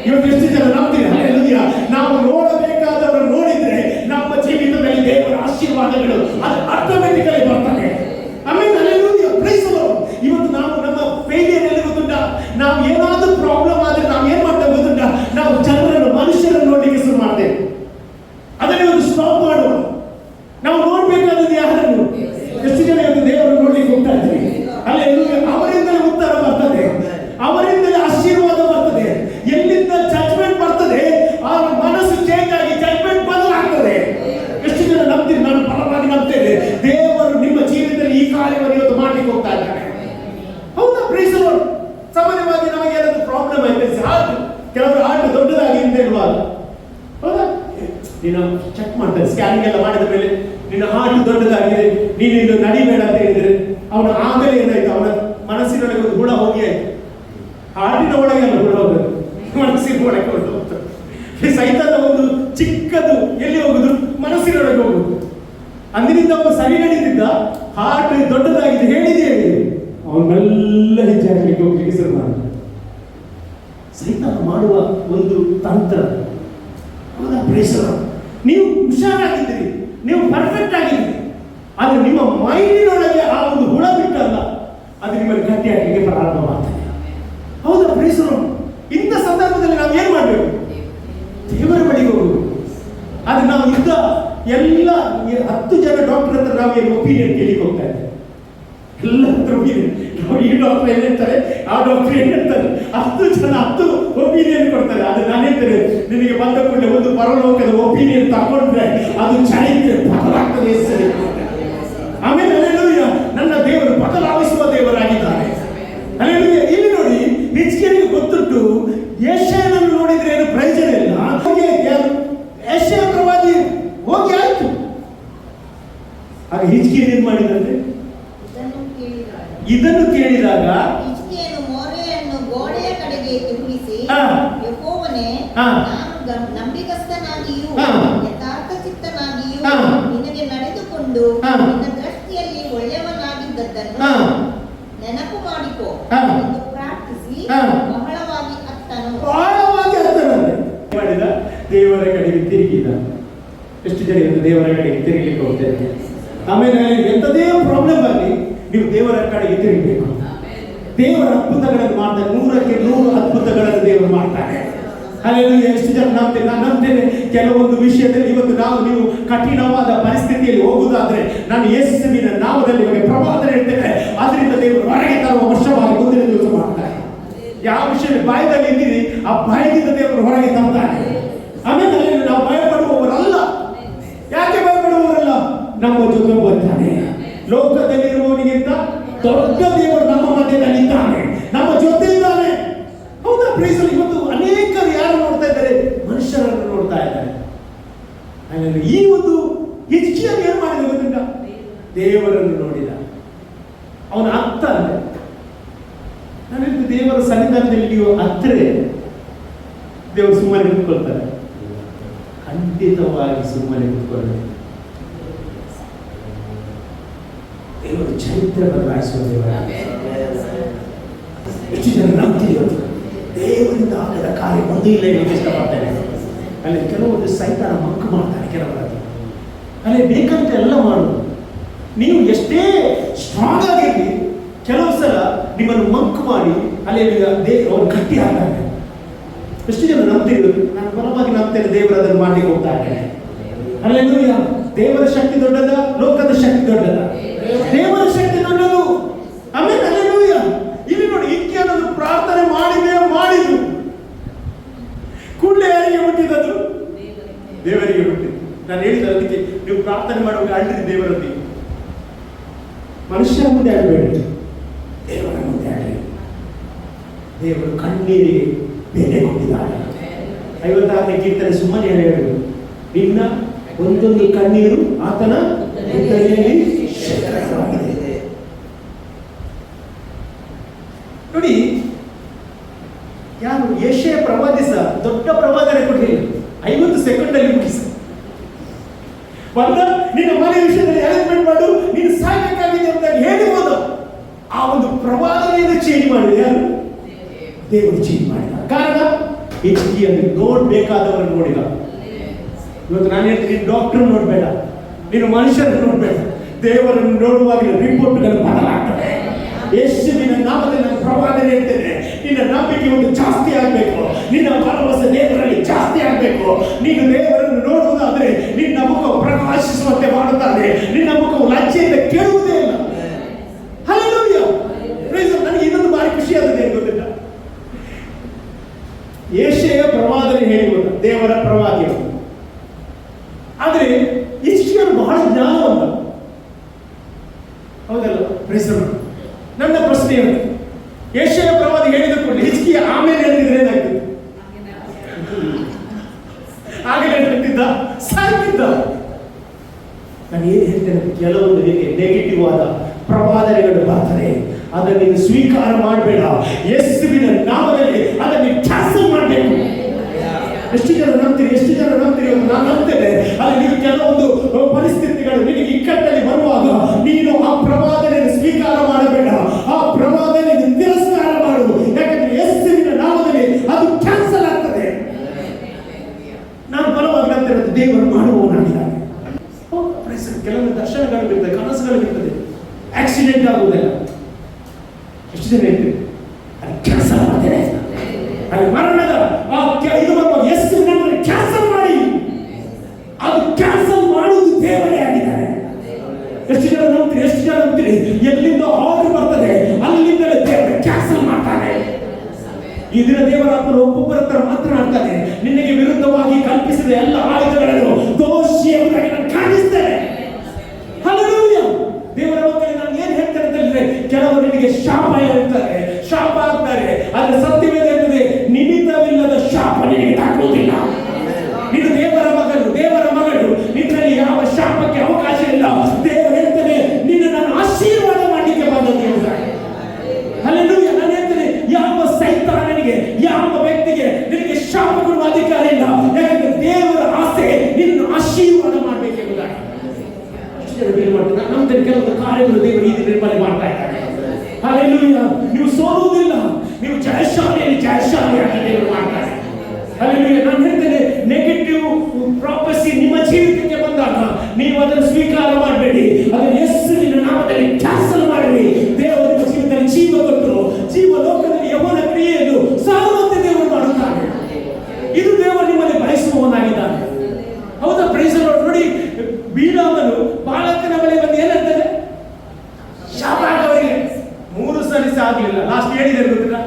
ಇವತ್ತು ಎಷ್ಟು ಜನ ನಂಬ್ತೀವಿ? ಹಲ್ಲೆಲೂಯಾ. ನಾವು ನೋಡಬೇಕಾದವರನ್ನು ನೋಡಿದ್ರೆ ನಮ್ಮ ಜೀವಿತದಲ್ಲಿ ದೇವರ ಆಶೀರ್ವಾದಗಳು ಅದು ಆಟೋಮೆಟಿಕಲಿ ಬರ್ತದೆ. ಆಮೇಲೆ ಹಲ್ಲೆಲೂಯಾ. Praise the lord. ಇವತ್ತು ನಾವು ನಮ್ಮ ಫೇಲಿಯರ್ ಎಲ್ಲಿ ಗೊತ್ತುಂಟ? ನಾವು ಏನಾದರೂ ಪ್ರಾಬ್ಲಮ್ ಆದ್ರೆ ನಾವು ಏನ್ ಮಾಡ್ತೇವೆ ಗೊತ್ತುಂಟ? ನಾವು ಜನರನ್ನು, ಮನುಷ್ಯರನ್ನು ನೋಡ್ಲಿಕ್ಕೆ ಶುರು ಮಾಡ್ತೇವೆ. ಅದನ್ನೇ ಒಂದು ಸ್ಟಾಪ್ ಮಾಡುವ. ನಾವು ನೋಡ್ಬೇಕಾದದ್ದು ಯಾರನ್ನು? ಎಷ್ಟು ಜನ ಇವತ್ತು ದೇವರನ್ನು ನೋಡ್ಲಿಕ್ಕೆ ಹೋಗ್ತಾ ಇದ್ದೀವಿ? ಹಲ್ಲೆಲೂಯಾ. ಅವರಿಂದಲೇ ಉತ್ತರ ಬರ್ತದೆ, ಅವರಿಂದಲೇ ಆಶೀರ್ವಾದ ಬರ್ತದೆ. ಎಲ್ಲಿಂದ ಜಡ್ಜ್ಮೆಂಟ್ ಬರ್ತದೆ, ಆ ಮನಸ್ಸು ಚೇಂಜ್ ಆಗಿ ಜಡ್ಜ್ಮೆಂಟ್ ಬದಲಾಗ್ತದೆ. ಎಷ್ಟು ಜನ ನಂಬ್ತೀರಿ? ನಾನು ಬಲವಾಗಿ ನಂಬ್ತೇನೆ, ದೇವರು ನಿಮ್ಮ ಜೀವಿತದಲ್ಲಿ ಈ ಕಾರ್ಯವನ್ನು ಇವತ್ತು ಮಾಡ್ಲಿಕ್ಕೆ ಹೋಗ್ತಾ ಇದ್ದಾರೆ. ಹೌದಾ? Praise the Lord. ಸಾಮಾನ್ಯವಾಗಿ ನಮಗೆ ಏನಾದ್ರು ಪ್ರಾಬ್ಲಮ್ ಆಯ್ತು, ಹಾರ್ಟ್, ಕೆಲವರು ಹಾರ್ಟ್ ದೊಡ್ಡದಾಗಿ ಅಂತ ಹೇಳುವಾಗ, ಹೌದಾ, ನೀನು ಚೆಕ್ ಮಾಡ್ತಾರೆ, ಸ್ಕ್ಯಾನಿಂಗ್ ಎಲ್ಲ ಮಾಡಿದ ಮೇಲೆ ನಿನ್ನ ಹಾರ್ಟ್ ದೊಡ್ಡದಾಗಿದೆ, ನೀನು ನಡಿಬೇಡ ಅಂತ ಹೇಳಿದ್ರೆ ಅವನ ಆಮೇಲೆ ಏನಾಯ್ತು? ಅವನ ಮನಸ್ಸಿನೊಳಗೆ ಒಂದು ಹುಳ ಹೋಗಿ ಆಯ್ತು. ಹಾರ್ಟಿನ ಒಳಗೆ ಅಲ್ಲ ಹುಳ ಹೋಗೋದು, ಮನಸ್ಸಿನ ಒಳಗೆ ಹೊರಟು ಹೋಗ್ತದೆ. ಸೈತಾನ ಒಂದು ಚಿಕ್ಕದು ಎಲ್ಲಿ ಹೋಗುದು? ಮನಸ್ಸಿನೊಳಗೆ ಹೋಗುದು. ಅಂದಿನಿಂದ ಅವನು ಸರಿ ನಡೀತಿದ್ದ, ಹಾರ್ಟ್ ದೊಡ್ಡದಾಗಿದೆ ಹೇಳಿದೆ ಅವನ್ನೆಲ್ಲ ಹೆಜ್ಜೆ ಹಾಕಲಿಕ್ಕೆ ಹೋಗ್ಲಿಕ್ಕೆ ಶುರು ಮಾಡಿದ. ಸೈತಾನ ಮಾಡುವ ಒಂದು ತಂತ್ರ. ನೀವು ಹುಷಾರಾಗಿದ್ದೀರಿ, ನೀವು ಪರ್ಫೆಕ್ಟ್ ಆಗಿದ್ದೀರಿ, ಆದ್ರೆ ನಿಮ್ಮ ಮೈಂಡಿನೊಳಗೆ ಆ ಒಂದು ಹುಳ ಬಿಟ್ಟಲ್ಲ, ಅದು ನಿಮ್ಮಲ್ಲಿ ಗಟ್ಟಿ ಹಾಕಲಿಕ್ಕೆ ಪ್ರಾರಂಭ ಮಾಡ್ತದೆ. ಹೌದಾ? Praise the Lord. ಇಂಥ ಸಂದರ್ಭದಲ್ಲಿ ನಾವು ಏನ್ ಮಾಡಬೇಕು? ದೇವರ ಬಳಿಗೆ ಹೋಗುವುದು. ಅದು ನಾವು ಯುದ್ಧ ಎಲ್ಲ ಎಲ್ಲ 10 ಜನ ಡಾಕ್ಟರ್ ಹತ್ರ ನಾವು ಒಪಿನಿಯನ್ ಕೇಳಿಕ್ಕೆ ಹೋಗ್ತಾ ಇದ್ದೇವೆ. ಎಲ್ಲ ಒಪಿನಿಯನ್, ನಾವು ಈ ಡಾಕ್ಟರ್ ಏನ್ ಹೇಳ್ತಾರೆ, ಆ ಡಾಕ್ಟರ್ ಏನ್ ಹೇಳ್ತಾರೆ, 10 ಜನ 10 ಒಪಿನಿಯನ್ ಕೊಡ್ತಾರೆ. ಅದು ನಾನು ಹೇಳ್ತೇನೆ, ನಿನಗೆ ಬಂದ ಕೂಡಲೇ ಒಂದು ಪರಲೋಕದ ಒಪಿನಿಯನ್ ತಗೊಂಡ್ರೆ ಅದು ಚರಿತ್ರೆ ಬದಲಾಗ್ತದೆ. ಆಮೇಲೆ ಹಲ್ಲೆಲೂಯಾ, ನನ್ನ ದೇವರು ಬದಲಾಯಿಸುವ ದೇವರಾಗಿದ್ದಾರೆ. ಹಲ್ಲೆಲೂಯಾ. ಇಲ್ಲಿ ನೋಡಿ, ಹಿಜ್ಕೀಯನಿಗೆ ಗೊತ್ತುಂಟು, ಯೆಶಾಯನನ್ನು ನೋಡಿದ್ರೆ ಏನು ಪ್ರಯೋಜನ ಇಲ್ಲ. ಹಾಗೆ ಯೆಶಾಯ ಪ್ರವಾದಿ ಹೋಗಿ ಆಯ್ತು. ಆಗ ಹಿಜ್ಕೀಯನು ಏನ್ ಮಾಡಿದಂತೆ, ಇದನ್ನು ಕೇಳಿದಾಗ ಹಿಜ್ಕೀಯನು ಮೊರೆಯನ್ನು ಗೋಡೆಯ ಕಡೆಗೆ ತಿರುಗಿಸಿ, ಯೆಹೋವನೇ, ನಾನು ನಂಬಿಗಸ್ತನಾಗಿಯೂ ಯಥಾರ್ಥ ಚಿತ್ತನಾಗಿಯೂ ನಿನಗೆ ನಡೆದುಕೊಂಡು ನಿನ್ನ ದೃಷ್ಟಿಯಲ್ಲಿ ಒಳ್ಳೆಯವನಾಗಿದ್ದದ್ದನ್ನು ನೆನಪು ಮಾಡಿಕೋ ಎಂದು ಪ್ರಾರ್ಥಿಸಿ ಬಹಳವಾಗಿ ಅತ್ತನು. ಮಾಡಿದ ದೇವರ ಕಡೆಗೆ ತಿರುಗಿದ. ಎಷ್ಟು ಜನ ದೇವರ ಕಡೆಗೆ ತಿರುಗಲಿಕ್ಕೆ ಹೋಗ್ತೇವೆ. ಆಮೇಲೆ ಎಂಥದೇ ಪ್ರಾಬ್ಲಮ್ ಆಗಲಿ ನೀವು ದೇವರ ಕಡೆಗೆ ತಿರುಗಬೇಕು. ದೇವರ ಅದ್ಭುತಗಳನ್ನು ಮಾಡ್ತಾರೆ, 100ಕ್ಕೆ 100 ಅದ್ಭುತಗಳನ್ನು ದೇವರು ಮಾಡ್ತಾರೆ. ಹಲ್ಲೆಲೂಯಾ. ಎಷ್ಟು ಜನ ನಂಬ್ತೇನೆ, ನಾನು ನಂಬ್ತೇನೆ. ಕೆಲವೊಂದು ವಿಷಯದಲ್ಲಿ ಇವತ್ತು ನೀವು ಕಠಿಣವಾದ ಪರಿಸ್ಥಿತಿಯಲ್ಲಿ ಹೋಗುವುದಾದ್ರೆ ನಾನು ಯೇಸುವಿನ ನಾಮದಲ್ಲಿ ನಿಮಗೆ ಪ್ರವಾದನೆ ಹೇಳ್ತೇನೆ, ಅದರಿಂದ ದೇವರು ಹೊರಗೆ ತರುವ ವರ್ಷವಾಗಿ ಮುಂದಿನ ದಿವಸ ಮಾಡ್ತಾರೆ. ಯಾವ ವಿಷಯ ಬಾಯದಲ್ಲಿ ಇದ್ದೀರಿ, ಆ ಬಾಯದಿಂದ ದೇವರು ಹೊರಗೆ ತರ್ತಾರೆ. ಆಮೇಲೆ ನಾವು ಭಯಪಡುವವರಲ್ಲ. ಯಾಕೆ ಭಯಪಡುವವರಲ್ಲ? ನಮ್ಮ ಜೊತೆ ಬರ್ತಾನೆ. ಲೋಕದಲ್ಲಿರುವವನಿಗಿಂತ ದೊಡ್ಡ ದೇವರು ನಮ್ಮ ಮಧ್ಯದಲ್ಲಿದ್ದಾನೆ, ನಮ್ಮ ಜೊತೆ ಇದ್ದಾನೆ. ಹೌದಾ? ಪ್ರೇಸ್. ಇವತ್ತು ಅನೇಕರು ಯಾರು ನೋಡ್ತಾ ಇದ್ದಾರೆ? ಮನುಷ್ಯರನ್ನು ನೋಡ್ತಾ ಇದ್ದಾರೆ. ಈ ಒಂದು ಹಿಜ್ಕೀಯನು ಏನ್ ಮಾಡಿದ ಗೊತ್ತಿಲ್ಲ, ದೇವರನ್ನು ನೋಡಿದ. ಅವನ ಅರ್ಥ ಅಂದ್ರೆ, ನಾನು ಹೇಳಿದ್ದು, ದೇವರ ಸನ್ನಿಧಾನದಲ್ಲಿ ನೀವು ಹತ್ತಿರ ದೇವರು ಸುಮ್ಮನೆ ನಿಂತ್ಕೊಳ್ತಾರೆ. ಖಂಡಿತವಾಗಿ ಸುಮ್ಮನೆ ನಿಂತ್ಕೊಳ್ಳಿ. ದೇವರು ಚರಿತ್ರೆ ಬದಲಾಯಿಸುವ ದೇವರ. ಎಷ್ಟು ಜನ ನಂಬ್ತೀವಿ ದೇವರಿಂದ ಆಗದ ಕಾರ್ಯ ಒಂದು ಇಲ್ಲ ಎಂದು ಇಷ್ಟಪಡ್ತೇನೆ. ಅಲ್ಲಿ ಕೆಲವೊಂದು ಸೈತಾನ ಮಕ್ಕು ಮಾಡ್ತಾರೆ ಕೆಲವರಾಗಿ. ಅಲ್ಲಿ ಬೇಕಂತ ಎಲ್ಲ ಮಾಡುದು. ನೀವು ಎಷ್ಟೇ ಸ್ಟ್ರಾಂಗ್ ಆಗಿರ್ಲಿ, ಕೆಲವು ಸಲ ನಿಮ್ಮನ್ನು ಮಂಕು ಮಾಡಿ ಅಲ್ಲಿ ಅವರು ಗಟ್ಟಿ ಆಗ್ತಾರೆ. ಎಷ್ಟು ಜನ ನಂಬ್ತೀವಿ? ನಾನು ಬಲವಾಗಿ ನಂಬ್ತೇನೆ, ದೇವರು ಅದನ್ನು ಮಾಡ್ಲಿಕ್ಕೆ ಹೋಗ್ತಾ ಇದ್ದೇನೆ. ಹಲ್ಲೆಲೂಯಾ. ದೇವರ ಶಕ್ತಿ ದೊಡ್ಡದ, ಲೋಕದ ಶಕ್ತಿ ದೊಡ್ಡದ? ದೇವರ ಶಕ್ತಿ ದೊಡ್ಡದು. ಆಮೇಲೆ ಹಲ್ಲೆಲೂಯಾ. ಇಲ್ಲಿ ನೋಡಿ, ಹಿಜ್ಕೀಯನು ಪ್ರಾರ್ಥನೆ ಮಾಡಿದ್ದು ಕೂಡಲೇ ಯಾರಿಗೆ ಹುಟ್ಟಿದದು? ದೇವರಿಗೆ ಹುಟ್ಟಿದ್ದು. ನಾನು ಹೇಳಿದ ಅದಕ್ಕೆ ನೀವು ಪ್ರಾರ್ಥನೆ ಮಾಡುವಾಗ ಅಳ್ಳಿರಿ ದೇವರಲ್ಲಿ. ಮನುಷ್ಯರ ಮುಂದೆ ಅಳಬೇಡಿ, ದೇವರ ಮುಂದೆ ಅಳ್ಳಿ. ದೇವರು ಕಣ್ಣೀರಿಗೆ ಬೆಲೆ ಕೊಟ್ಟಿದ್ದಾರೆ. 56ನೇ ಕೀರ್ತನೆ ಸುಮ್ಮನೆ ಹೇಳು, ನಿನ್ನ ಒಂದೊಂದು ಕಣ್ಣೀರು ಆತನ ಹೃದಯದಲ್ಲಿ ಶೇಖರವಾಗಿದೆ. ನೋಡಿ, ಯಾರು ಯೆಶಾಯ ಪ್ರವಾದಿ ಸಹ ದೊಡ್ಡ ಪ್ರವಾದನೆ ಕೊಡಲಿಲ್ಲ, 50 ಸೆಕೆಂಡಲ್ಲಿ ಮುಗಿಸ. ನಿನ್ನ ಮನೆ ವಿಷಯದಲ್ಲಿ ಅರೇಂಜ್ಮೆಂಟ್ ಮಾಡು, ನೀನು ಸಾಯಬೇಕಾಗಿದೆ ಅಂತ ಹೇಳಿಬೋದು. ಆ ಒಂದು ಪ್ರವಾದನೆಯನ್ನು ಚೇಂಜ್ ಮಾಡಿದ ಯಾರು? ದೇವರು ಚೇಂಜ್ ಮಾಡಿದ. ಕಾರಣ ಹಿಜ್ಕೀಯನು ನೋಡ್ಬೇಕಾದವರನ್ನು ನೋಡಿದ. ಇವತ್ತು ನಾನು ಹೇಳ್ತೀನಿ, ಡಾಕ್ಟರ್ ನೋಡ್ಬೇಡ, ನೀನು ಮನುಷ್ಯರನ್ನು ನೋಡ್ಬೇಡ. ದೇವರನ್ನು ನೋಡುವಾಗ ರಿಪೋರ್ಟ್ಗಳು ಬದಲಾಗ್ತದೆ. ಯೇಸುವಿನ ನಾಮದಲ್ಲಿ ನಾನು ಪ್ರವಾದನೆ ಹೇಳ್ತೇನೆ, ನಿನ್ನ ನಂಬಿಕೆ ಒಂದು ಜಾಸ್ತಿ ಆಗಬೇಕು, ನಿನ್ನ ಭರವಸೆ ದೇವರಲ್ಲಿ ಜಾಸ್ತಿ ಆಗಬೇಕು. ನೀನು ದೇವರನ್ನು ನೋಡುವುದಾದ್ರೆ ನಿನ್ನ ಮುಖವು ಪ್ರಕಾಶಿಸುವಂತೆ ಮಾಡುತ್ತಾನೆ, ನಿನ್ನ ಮುಖವು ಲಜ್ಜೆಯಿಂದ ಕೇಳುವುದೇ ಇಲ್ಲ. ಹಲ್ಲೆಲೂಯಾ. ನನಗೆ ಇನ್ನೊಂದು ಬಾರಿ ಖುಷಿ ಆದದ್ದು ಏನು ಗೊತ್ತಿಲ್ಲ, ಯೆಶಾಯ ಪ್ರವಾದನೆ ಹೇಳಿರುವ ದೇವರ ಪ್ರವಾದಿ. ಆದ್ರೆ ಹಿಜ್ಕೀಯನು ಬಹಳ ಜ್ಞಾನವಂತ, ಹೌದಲ್ಲ? ನನ್ನ ಪ್ರಶ್ನೆ ಏನು, ಯೆಶಾಯ ಪ್ರವಾದಿ ಹೇಳಿದ ಕೂಡಲೇ ಹಿಜ್ಕೀಯ ಆಮೇಲೆ ಹೇಳ್ತಿದ್ರೆ ಏನಾಗ್ತದೆ? ಆಗಲೇ ಹೇಳ್ತಿದ್ದ, ಸಾಯ್ತಿದ್ದ. ನಾನು ಏನು ಹೇಳ್ತೇನೆ, ಕೆಲವೊಂದು ನೆಗೆಟಿವ್ ಆದ ಪ್ರವಾದನೆಗಳು ಬರ್ತದೆ, ಅದನ್ನು ನೀನು ಸ್ವೀಕಾರ ಮಾಡಬೇಡ. ಯೇಸುವಿನ ನಾಮದಲ್ಲಿ ಅದನ್ನು ಕ್ಯಾನ್ಸಲ್ ಮಾಡಬೇಕು. ಎಷ್ಟು ಜನ ನಂಬ್ತೀರಿ? ನಾನು ನಂಬ್ತೇನೆ. ಅಲ್ಲಿ ನೀವು ಕೆಲವೊಂದು ಪರಿಸ್ಥಿತಿಗಳು ನಿನಗೆ ಇಕ್ಕಟ್ಟಲ್ಲಿ ಬರುವಾಗ ನೀನು ಆ ಪ್ರವಾದನೆಯನ್ನು ಸ್ವೀಕಾರ ಮಾಡಬೇಡ, ಆ ಪ್ರವಾದನೆಯನ್ನು ತಿರಸ್ಕಾರ ಮಾಡು. ಯಾಕಂದ್ರೆ ಯೇಸುವಿನ ನಾಮದಲ್ಲಿ ಅದು ಕ್ಯಾನ್ಸಲ್ ಆಗ್ತದೆ. ನಾನು ಬಲವಾಗಿ ನಂಬ್ತೇನೆ, ದೇವರು ಮಾಡುವವನಾಗಿದ್ದಾನೆ. ಕೆಲವೊಂದು ದರ್ಶನಗಳಿರ್ತದೆ, ಕನಸುಗಳಿರ್ತದೆ, ಆಕ್ಸಿಡೆಂಟ್ ಆಗುವುದಿಲ್ಲ. ಎಷ್ಟು ಜನ ಹೇಳ್ತೀವಿ ಅದು ಕ್ಯಾನ್ಸಲ್ ಮಾಡ್ತೇನೆ, ಅದು ಮರಣದ ಇದು ಬರುವ ಯೇಸುವಿನ ಕ್ಯಾನ್ಸಲ್ ಮಾಡಿ, ಅದು ಕ್ಯಾನ್ಸಲ್ ಮಾಡುವುದು ಎಷ್ಟು ಜನ ನಂಬ್ತೀರಿ? ಎಲ್ಲಿಂದ ಆರ್ಡರ್ ಬರ್ತದೆ ಅಲ್ಲಿಂದಲೇ ದೇವರು ಕ್ಯಾನ್ಸಲ್ ಮಾಡ್ತಾನೆ. ಈ ದಿನ ದೇವರ ಆತ್ಮನು ಒಬ್ಬೊಬ್ಬರ ಹತ್ರ ಮಾತನಾಡ್ತಾನೆ. ನಿನಗೆ ವಿರುದ್ಧವಾಗಿ ಕಲ್ಪಿಸಿದ ಎಲ್ಲ ಆಯುಧಗಳನ್ನು ದೋಷಿ ಎಂಬುದಾಗಿ ನಾನು ಕಾಣಿಸ್ತೇನೆ. ಹಲ್ಲೆಲೂಯಾ. ದೇವರ ಮಕ್ಕಳಿಗೆ ನಾನು ಏನ್ ಹೇಳ್ತೇನೆ ಅಂತ ಹೇಳಿದ್ರೆ, ಕೆಲವರು ನಿನಗೆ ಶಾಪ ಹೇಳ್ತಾರೆ, ಶಾಪ ಆಗ್ತಾರೆ. ಆದ್ರೆ ಸತ್ಯವೇದ ಹೇಳ್ತದೆ, ನಿಮಿತ್ತವಿಲ್ಲದ ಶಾಪ ನಿನಗೆ ತಾಕುವುದಿಲ್ಲ. ನೀನು ದೇವರ ಮಗಳು, ನಿನ್ನಲ್ಲಿ ಯಾವ ಶಾಪಕ್ಕೆ ಅವಕಾಶ ಇಲ್ಲ. ದೇವರು ಹೇಳ್ತಾನೆ, ನಿನ್ನ ನಾನು ಆಶೀರ್ವಾದ ಮಾಡಲಿಕ್ಕೆ ಬಂದದ್ದು ಎಂಬುದಾಗಿ. ಹಲ್ಲೆಲೂಯಾ. ನಾನು ಹೇಳ್ತೇನೆ, ಯಾವ ಸೈತಾನನಿಗೆ, ಯಾವ ವ್ಯಕ್ತಿಗೆ ನಿನಗೆ ಶಾಪ ಕೊಡುವ ಅಧಿಕಾರ ಇಲ್ಲ. ಯಾಕಂದ್ರೆ ದೇವರ ಆಸೆ ನಿನ್ನನ್ನು ಆಶೀರ್ವಾದ ಮಾಡಬೇಕೆಂಬುದಾಗಿ. ನಮ್ಮ ಕೆಲವು ಕಾರ್ಯಗಳು ದೇವರು ಈ ನಿರ್ಮಾಣ ಮಾಡ್ತಾ ಇದ್ದಾರೆ. ಹಲ್ಲೆಲೂಯಾ. ನೀವು ಸೋಲುವುದಿಲ್ಲ, ನೀವು ಜಯಶಾಲಿಯಾಗಿ ದೇವರು ಮಾಡ್ತಾರೆ. ಹಲ್ಲೆಲೂಯಾ. ನಾನು ಹೇಳ್ತೇನೆ, ನೆಗೆಟಿವ್ ಪ್ರಾಪಸಿ ನಿಮ್ಮ ಜೀವಿತಕ್ಕೆ ಬಂದಾಗ ನೀವು ಅದನ್ನು ಸ್ವೀಕಾರ ಮಾಡಬೇಡಿ. ಅದನ್ನು ಯೇಸುವಿನ ನಾಮದಲ್ಲಿ ಕ್ಯಾನ್ಸಲ್ ಮಾಡಿ. ದೇವರ ಜೀವಿತದಲ್ಲಿ ಜೀವ ಕೊಟ್ಟರು, ಜೀವ ಲೋಕದಲ್ಲಿ ಯೌವನ ಕ್ರಿಯೆಯನ್ನು ಸಾರುವಂತೆ ದೇವರು ಮಾಡುತ್ತಾನೆ. ಇದು ದೇವರು ನಿಮ್ಮಲ್ಲಿ ಬಯಸುವವನಾಗಿದ್ದಾನೆ. ಹೌದಾ? Praise the Lord. ನೋಡಿ, ಬೀಳಾಮನು ಬಾಲಕನ ಬಳಿ ಬಂದು ಏನಂತಾನೆ? ಶಾಪ ಅವರಿಗೆ 3 ಸಲ ಆಗಲಿಲ್ಲ. ಲಾಸ್ಟ್ ಹೇಳಿದರೆ ಗೊತ್ತಿಲ್ಲ,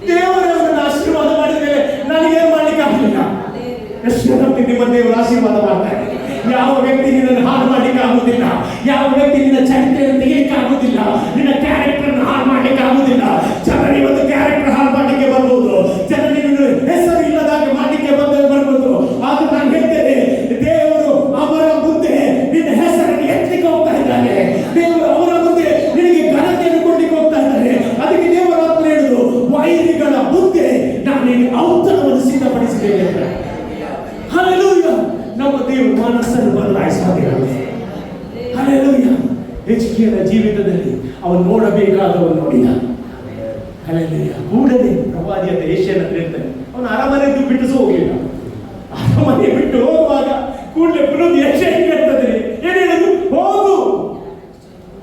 ದೇವರನ್ನು ಆಶೀರ್ವಾದ ಮಾಡಿದ ಮೇಲೆ ನನಗೇನು ಮಾಡ್ಲಿಕ್ಕೆ ಆಗಲಿಲ್ಲ. ಎಷ್ಟು ನಿಮ್ಮ ದೇವರು ಆಶೀರ್ವಾದ ಮಾಡ್ತಾರೆ. ಯಾವ ವ್ಯಕ್ತಿ ನಿನ್ನನ್ನು ಹಾಳು ಮಾಡ್ಲಿಕ್ಕೆ ಆಗುದಿಲ್ಲ. ಯಾವ ವ್ಯಕ್ತಿ ನಿನ್ನ ಚರಿತ್ರೆಯನ್ನು ತೆಗೆಯಲಿಕ್ಕೆ ಆಗುದಿಲ್ಲ. ನಿನ್ನ ಕ್ಯಾರೆಕ್ಟರ್ ಹಾಳು ಮಾಡ್ಲಿಕ್ಕೆ ಆಗುದಿಲ್ಲ. ಜನರು ಇವತ್ತು ಕ್ಯಾರೆಕ್ಟರ್ ಹಾಳು ಮಾಡ್ಲಿಕ್ಕೆ ಬರ್ಬೋದು. ಜನರು ನಿನ್ನನ್ನು ಹೆಸರು ಇಲ್ಲದಾಗೆ ಮಾಡ್ಲಿಕ್ಕೆ ಬರ್ಬೋದು. ಆದ್ರೆ ನಾನು ಹೇಳ್ತೇನೆ, ದೇವರು ಅವರ ಮುಂದೆ ನಿನ್ನ ಹೆಸರನ್ನು ಎತ್ತಲಿಕ್ಕೆ ಹೋಗ್ತಾ ಇದ್ದಾನೆ. ದೇವರು ಅವರ ಮುಂದೆ ನಿನಗೆ ಘನತೆಯನ್ನು ಕೊಡ್ಲಿಕ್ಕೆ ಹೋಗ್ತಾ ಇದ್ದಾನೆ. ಅದಕ್ಕೆ ದೇವರ ಆತ್ಮ ಹೇಳುದು, ವೈರಿಗಳ ಮುಂದೆ ನಾನು ನಿನಗೆ ಔತಣವನ್ನು ಸಿದ್ಧಪಡಿಸಿದ್ದೇನೆ. ಹಲ್ಲೆಲೂಯಾ. ನಮ್ಮ ದೇವರು ಮನಸ್ಸನ್ನು ಬದಲಾಯಿಸಬೇಕು. ಹಲ್ಲೆಲೂಯಾ. ಹಿಜ್ಕೀಯನ ಜೀವಿತದಲ್ಲಿ ಅವನು ನೋಡಬೇಕಾದವನು ನೋಡಿದ. ಹಲ್ಲೆಲೂಯಾ. ಕೂಡಲೇ ಪ್ರವಾದಿಯಾದ ಯೆಶಾಯನ ಹತ್ರ ಹೇಳ್ತಾನೆ, ಅವನು ಅರಮನೆಯನ್ನು ಬಿಟ್ಟು ಹೋಗಲಿಲ್ಲ. ಅರಮನೆ ಬಿಟ್ಟು ಹೋಗುವಾಗ ಕೂಡಲೇ ಪುನಃ ಯೆಶಾಯ ಹೇಳ್ತದೆ, ಏನು ಹೇಳುದು? ಹೋಗು,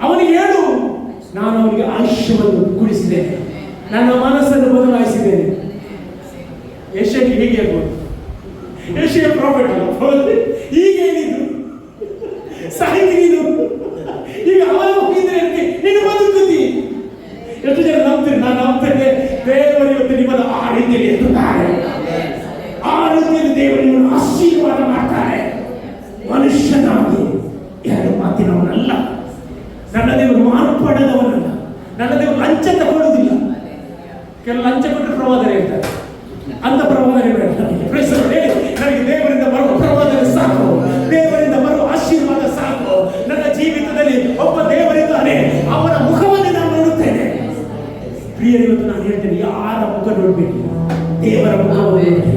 ಅವನಿಗೆ ಹೇಳು, ನಾನು ಅವನಿಗೆ ಆಯುಷ್ಯವನ್ನು ಕುಡಿಸಿದ್ದೇನೆ, ನನ್ನ ಮನಸ್ಸನ್ನು ಬದಲಾಯಿಸಿದ್ದೇನೆ. ಯೆಶಾಯನಿಗೆ ಹೇಗೆ ಆಗ್ಬೋದು? ಯೆಶಾಯ ಪ್ರಾಫೆಟ್ ಅಲ್ಲ, ಈಗ ಹೇಳಿದ್ರು ಸಾಹಿತ್ಯ ನೀನು ಈಗ ಅವನ ಹೋಗಿದ್ರೆ ನೀನು ಬದುಕುತ್ತಿ. ಎಷ್ಟು ಜನ ನಂಬ್ತೀರಿ? ನಾನು ನಂಬ್ತೇನೆ, ದೇವರು ಇವತ್ತು ನಿಮ್ಮನ್ನು ಆ ರೀತಿಯಲ್ಲಿ ಎತ್ತುತ್ತಾರೆ. ಆ ರೀತಿಯಲ್ಲಿ ದೇವರು ನಿಮ್ಮನ್ನು ಆಶೀರ್ವಾದ ಮಾಡ್ತಾರೆ. ಮನುಷ್ಯನಾಗಿ ಎರಡು ಮಾತಿನವನಲ್ಲ. ನನ್ನ ದೇವರು ಮಾರ್ಪಡದವನಲ್ಲ. ನನ್ನ ದೇವರು ಲಂಚ ತಗೊಳ್ಳುವುದಿಲ್ಲ. ಕೆಲವು ಲಂಚ ಕೊಟ್ಟರೆ ಪ್ರವಾದನೆ ಹೇಳ್ತಾರೆ, ಅಂತ ಪ್ರವಾದನೆ ಬೇಡ. ನನಗೆ ದೇವರಿಂದ ಬರುವ ಪ್ರವಾದನೆ ಸಾಕು, ದೇವರಿಂದ ಬರುವ ಆಶೀರ್ವಾದ ಸಾಕು. ನನ್ನ ಜೀವಿತದಲ್ಲಿ ಒಬ್ಬ ದೇವರಿದ್ದಾನೆ, ಅವನ ಮುಖವನ್ನು ನಾನು ನೋಡುತ್ತೇನೆ. ಪ್ರಿಯರು, ಇವತ್ತು ನಾನು ಹೇಳ್ತೇನೆ, ಯಾರ ಮುಖ ನೋಡ್ಬೇಕು? ದೇವರ ಮುಖವನ್ನು ನೋಡ್ರಿ.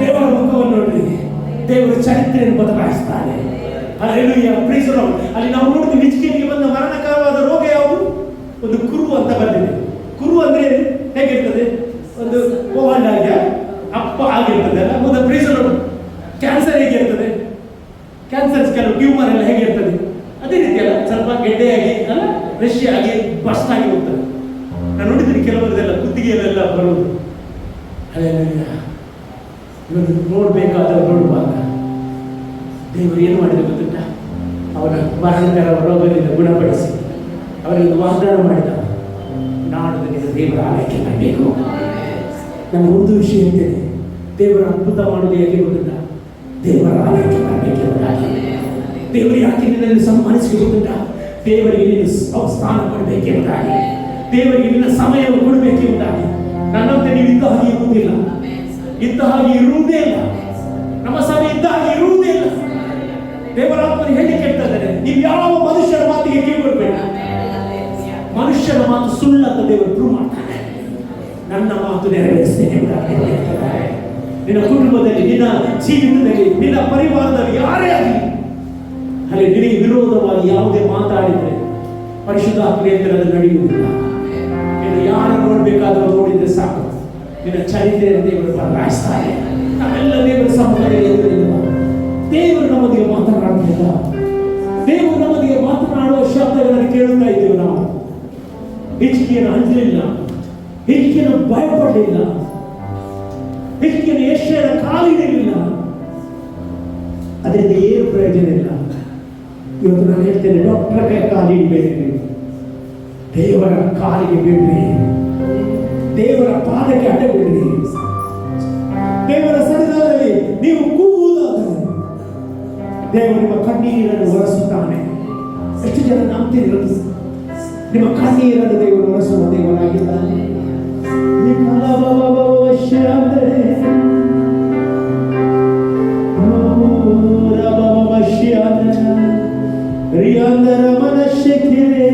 ದೇವರ ಮುಖವನ್ನು ನೋಡ್ರಿ. ದೇವರ ಚರಿತ್ರೆಯನ್ನು ಬದಲಾಯಿಸ್ತಾನೆ. ಹಲ್ಲೆಲೂಯಾ. Praise the Lord. ಅಲ್ಲಿ ನಾವು ನೋಡ್ತೀವಿ, ಹಿಜ್ಕೀಯನಿಗೆ ಬಂದ ಮರಣಕರವಾದ ರೋಗ ಯಾವುದು? ಒಂದು ಕುರು ಅಂತ ಬಂದಿದೆ. ಕುರು ಅಂದ್ರೆ ಹೇಗಿರ್ತದೆ? ಒಂದು ಕೋವಾಂಡಾಗ್ಯ ಅಪ್ಪ ಆಗಿರ್ತದೆ ಅಲ್ಲ. ಹೌದಾ? Praise the Lord. ಕ್ಯಾನ್ಸರ್ ಹೇಗಿರ್ತದೆ? ಕ್ಯಾನ್ಸರ್ ಕೆಲವು ಟ್ಯೂಮರ್ ಎಲ್ಲ ಹೇಗಿರ್ತದೆ? ಅದೇ ರೀತಿ ಅಲ್ಲ, ಸ್ವಲ್ಪ ಗೆಡ್ಡೆಯಾಗಿ ಅಲ್ಲ, ರಶ್ ಆಗಿ ಬಸ್ಟ್ ಆಗಿ ಹೋಗ್ತದೆ. ನಾನು ನೋಡಿದ್ದೀನಿ ಕೆಲವರದೆಲ್ಲ ಕುತ್ತಿಗೆಯಲ್ಲೆಲ್ಲ ಬರುವುದು. ಹಲ್ಲೆಲೂಯಾ. ಇವನು ನೋಡ್ಬೇಕಾದವರು ನೋಡುವಾಗ ದೇವರು ಏನು ಮಾಡಿದ ಗೊತ್ತುಂಟ? ಅವನ ಮರಣಕರ ರೋಗದಿಂದ ಗುಣಪಡಿಸಿ ಅವರಿಗೆ ವಾಗ್ದಾನ ಮಾಡಿದ, ನಾಡು ದೇವರ ಆಲಯಕ್ಕೆ ಬರಬೇಕು. ನಾನು ಒಂದು ವಿಷಯ ಹೇಳ್ತೇನೆ, ದೇವರ ಅದ್ಭುತ ಮಾಡುವುದು ಹೇಗೆ ಗೊತ್ತುಂಟ? ದೇವರ ಆಲಯಕ್ಕೆ ಬರಬೇಕೆಂಬುದಾಗಿ. ದೇವರು ಯಾಕೆ ನಿನ್ನಲ್ಲಿ ಸನ್ಮಾನಿಸಿ ಗೊತ್ತುಂಟ? ದೇವರಿಗೆ ನೀನು ಸ್ಥಾನ ಕೊಡಬೇಕೆಂಬುದಾಗಿ, ದೇವರಿಗೆ ನಿನ್ನ ಸಮಯವನ್ನು ಕೊಡಬೇಕೆಂಬುದಾಗಿ. ನನ್ನಂತೆ ನೀವು ಇದ್ದ ಹಾಗೆ ಇರುವುದಿಲ್ಲ, ಇದ್ದ ಹಾಗೆ ಇರುವುದೇ ಇಲ್ಲ. ನಮ್ಮ ಸಭೆ ಇದ್ದ ಹಾಗೆ ಇರುವುದೇ ಇಲ್ಲ. ದೇವರ ಆತ್ಮನು ಹೇಳಿ ಕೇಳ್ತಾ ಇದ್ದಾರೆ, ನೀವು ಯಾವ ಮನುಷ್ಯರ ಮಾತಿಗೆ ಕಿವಿಗೊಡಬೇಡ. ಮನುಷ್ಯನ ಮಾತು ಸುಳ್ಳಂತ ದೇವರು ಪ್ರೂವ್ ಮಾಡ್ತಾನೆ. ನನ್ನ ಮಾತು ನೆರವೇರಿಸ್ತೇನೆ. ನಿನ್ನ ಕುಟುಂಬದಲ್ಲಿ, ನಿನ್ನ ಜೀವಿತದಲ್ಲಿ, ನಿನ್ನ ಪರಿವಾರದಲ್ಲಿ ಯಾರೇ ಆಗಲಿ ಅಲ್ಲಿ ನಿನಗೆ ವಿರೋಧವಾಗಿ ಯಾವುದೇ ಮಾತಾಡಿದರೆ ಪರಿಶುದ್ಧಾತ್ಮನಿಂದ ಅದು ನಡೆಯುವುದಿಲ್ಲ. ನೀನು ಯಾರು ನೋಡ್ಬೇಕಾದರೂ ನೋಡಿದ್ರೆ ಸಾಕು, ನಿನ್ನ ಚರಿತ್ರೆಯನ್ನು ದೇವರು ಬದಲಾಯಿಸ್ತಾರೆ. ನಾವೆಲ್ಲ ದೇವರ ಸಮ್ಮುಖದಲ್ಲಿ ದೇವರು ನಮ್ಮೊಂದಿಗೆ ಮಾತನಾಡುತ್ತಿಲ್ಲ. ದೇವರು ನಮ್ಮೊಂದಿಗೆ ಮಾತನಾಡುವ ಶಬ್ದಗಳನ್ನು ಕೇಳುತ್ತಾ ಇದ್ದೇವೆ ನಾವು. ಹಿಜ್ಕೀಯನ ಅಂಜಲಿಲ್ಲ, ಹಿಜ್ಕೀಯನ ಭಯಪಡಲಿಲ್ಲ, ಹಿಜ್ಕೀಯನ ಯೆಶಾಯನ ಕಾಲಿಡಲಿಲ್ಲ. ಅದರಿಂದ ಏನು ಪ್ರಯೋಜನ ಇಲ್ಲ. ಇವತ್ತು ನಾನು ಹೇಳ್ತೇನೆ, ಡಾಕ್ಟರ್ಗೆ ಕಾಲಿಡಬೇಡ್ರಿ, ದೇವರ ಕಾಲಿಗೆ ಬಿಡ್ರಿ, ದೇವರ ಪಾದಕ್ಕೆ ಅಡ್ಡಬಿಡ್ರಿ. ದೇವರ ಸನ್ನಿಧಾನದಲ್ಲಿ ನೀವು ಕೂಗುವುದಾದರೆ ದೇವರು ನಿಮ್ಮ ಕಣ್ಣೀರನ್ನು ಒರೆಸುತ್ತಾನೆ. ಎಷ್ಟು ಜನ ನಂಬ್ತೀರಿ? ನಿಮ್ಮ ಕಣ್ಣೀರನ್ನು ದೇವರು ಒರೆಸುವ ದೇವರಾಗಿದ್ದಾನೆ. ರಿಯಾಂದರ ಮನಶಕ್ತಿರೇ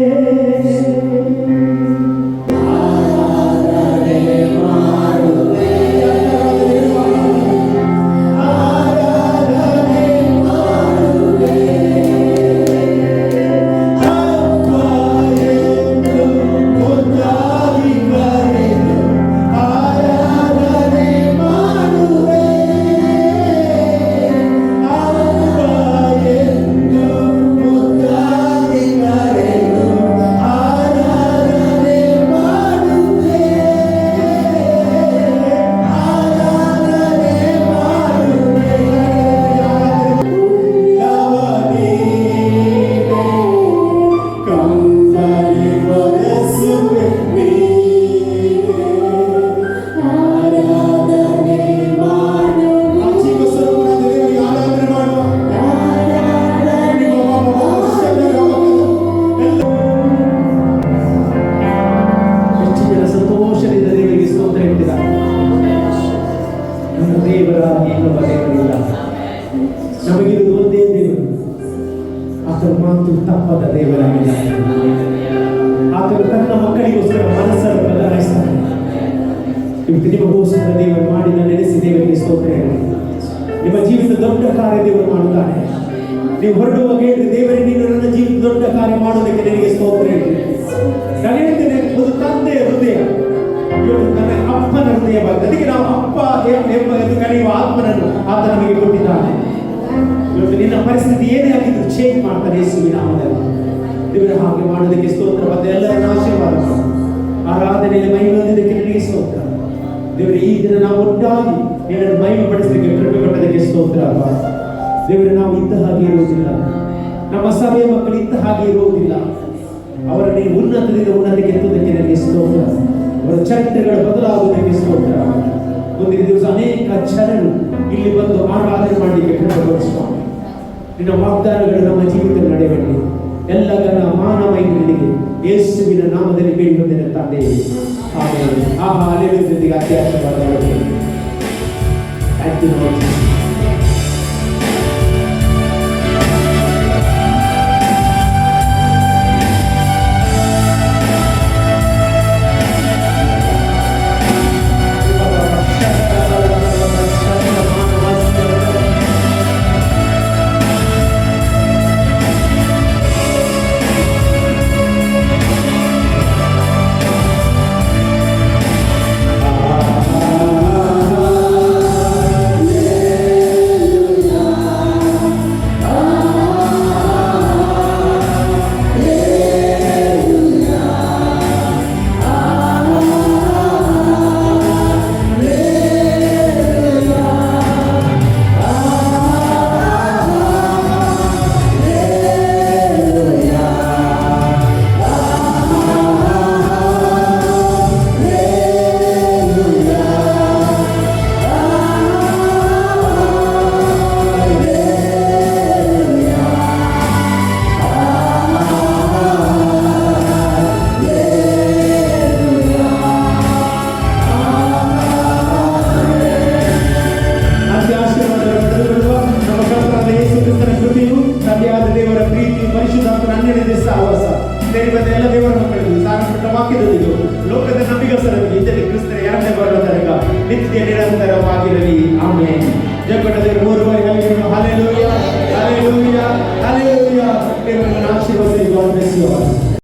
ನಮಗಿರುವುದು ಒಂದೇ ದೇವರು, ಆತನ ಮಾತು ತಪ್ಪದ ದೇವರಾಗಿದ್ದಾನೆ. ಆತನು ತನ್ನ ಮಕ್ಕಳಿಗೋಸ್ಕರ ಮನಸ್ಸನ್ನು ಬದಲಾಯಿಸ್ತಾನೆ. ಇವತ್ತು ನಿಮಗೋಸ್ಕರ ದೇವರು ಮಾಡಿದ ನೆನೆಸಿ ದೇವರಿಗೆ ಸ್ತೋತ್ರ ಹೇಳಿ. ನಿಮ್ಮ ಜೀವಿತ ದೊಡ್ಡ ಕಾರ್ಯ ದೇವರು ಮಾಡುತ್ತಾನೆ. ನೀವು ಹೊರಡುವಾಗ ಹೇಳಿ, ದೇವರೇ ನೀನು ನನ್ನ ಜೀವಿತ ದೊಡ್ಡ ಕಾರ್ಯ ಮಾಡೋದಕ್ಕೆ ನನಗೆ ಸ್ತೋತ್ರ ಹೇಳಿ. ನಾನು ಹೇಳ್ತೇನೆ, ಒಂದು ತಂದೆಯ ಹೃದಯ ಇವತ್ತು ನನ್ನ ಅಪ್ಪನ ಹೃದಯವಾಗಿದೆ. ಅದಕ್ಕೆ ನಾವು ಅಪ್ಪ ಎಂದು ಕರೆಯುವ ಆತ್ಮನನ್ನು ಆತ ನಮಗೆ ಕೊಟ್ಟಿದ್ದಾನೆ. ಇವತ್ತು ನಿನ್ನ ಪರಿಸ್ಥಿತಿ ಏನೇ ಆಗಿದ್ರು ಚೇಂಜ್ ಮಾಡ್ತಾನೆ ಯೇಸುವಿನ ನಾಮದಲ್ಲಿ. ದೇವರ ಹಾಗೆ ಮಾಡೋದಕ್ಕೆ ಸ್ತೋತ್ರ. ಮತ್ತೆ ಎಲ್ಲರನ್ನ ಆಶೀರ್ವಾದ ಆರಾಧನೆಯಲ್ಲಿ ಮಹಿಮೆಯೊಂದಿದ್ದಕ್ಕೆ ನನಗೆ ಸ್ತೋತ್ರ. ದೇವರ ಈ ದಿನ ನಾವು ಒಟ್ಟಾಗಿ ನಿನ್ನನ್ನು ಮಹಿಮೆ ಪಡಿಸಲಿಕ್ಕೆ ಕೃಪೆ ಕೊಟ್ಟದಕ್ಕೆ ಸ್ತೋತ್ರ. ದೇವರ ನಾವು ಇದ್ದ ಹಾಗೆ ಇರುವುದಿಲ್ಲ, ನಮ್ಮ ಸಭೆಯ ಮಕ್ಕಳು ಇದ್ದ ಹಾಗೆ ಇರುವುದಿಲ್ಲ. ಅವರನ್ನು ಉನ್ನತದಿಂದ ಉನ್ನತಕ್ಕೆ ಎತ್ತುವುದಕ್ಕೆ ನನಗೆ ಸ್ತೋತ್ರ. ಅವರ ಚರಿತ್ರೆಗಳು ಬದಲಾಗುವುದಕ್ಕೆ ಸ್ತೋತ್ರ. ಮುಂದಿನ ದಿವಸ ಅನೇಕ ಜನರು ಇಲ್ಲಿ ಬಂದು ಆರಾಧನೆ ಮಾಡಲಿಕ್ಕೆ ಕೃಪೆಗೊಳಿಸುವ ನಿನ್ನ ವಾಗ್ದಾನಗಳು ನಮ್ಮ ಜೀವಿತದಲ್ಲಿ ನಡೆಯಬೇಕು. ಎಲ್ಲ ಗಣ ಮಾನ ಮಹಿಮೆಗಳಿಗೆ ಯೇಸುವಿನ ನಾಮದಲ್ಲಿ ಬೇಡಿಕೊಂಡೇನೆ ತಂದೆ. ಆಮೇಲೆ ಅಲೆಲೂಯಾ ಅತ್ಯಾಶವಾದಗಳು. Thank you Lord. ಎಲ್ಲ ದೇವರ ಮಕ್ಕಳಿಗೆ ಸಾರಪಟ್ಟ ವಾಕ್ಯದಲ್ಲಿದ್ದು ಲೋಕದ ನಂಬಿಗಸ್ತರಲ್ಲಿ ಇದ್ದಲ್ಲಿ ಕ್ರಿಸ್ತನ ಎರಡನೇ ಬರುವ ತನಕ ನಿತ್ಯ ನಿರಂತರವಾಗಿರಲಿ. ಆಮೆನ್. ಜಗದ ದೇವರು ಮೂರು ಬಾರಿ ಹಲ್ಲೆಲೂಯಾ ಹಲ್ಲೆಲೂಯಾ ಹಲ್ಲೆಲೂಯಾ. ದೇವರನ್ನು ಆಶೀರ್ವದಿಸಿ.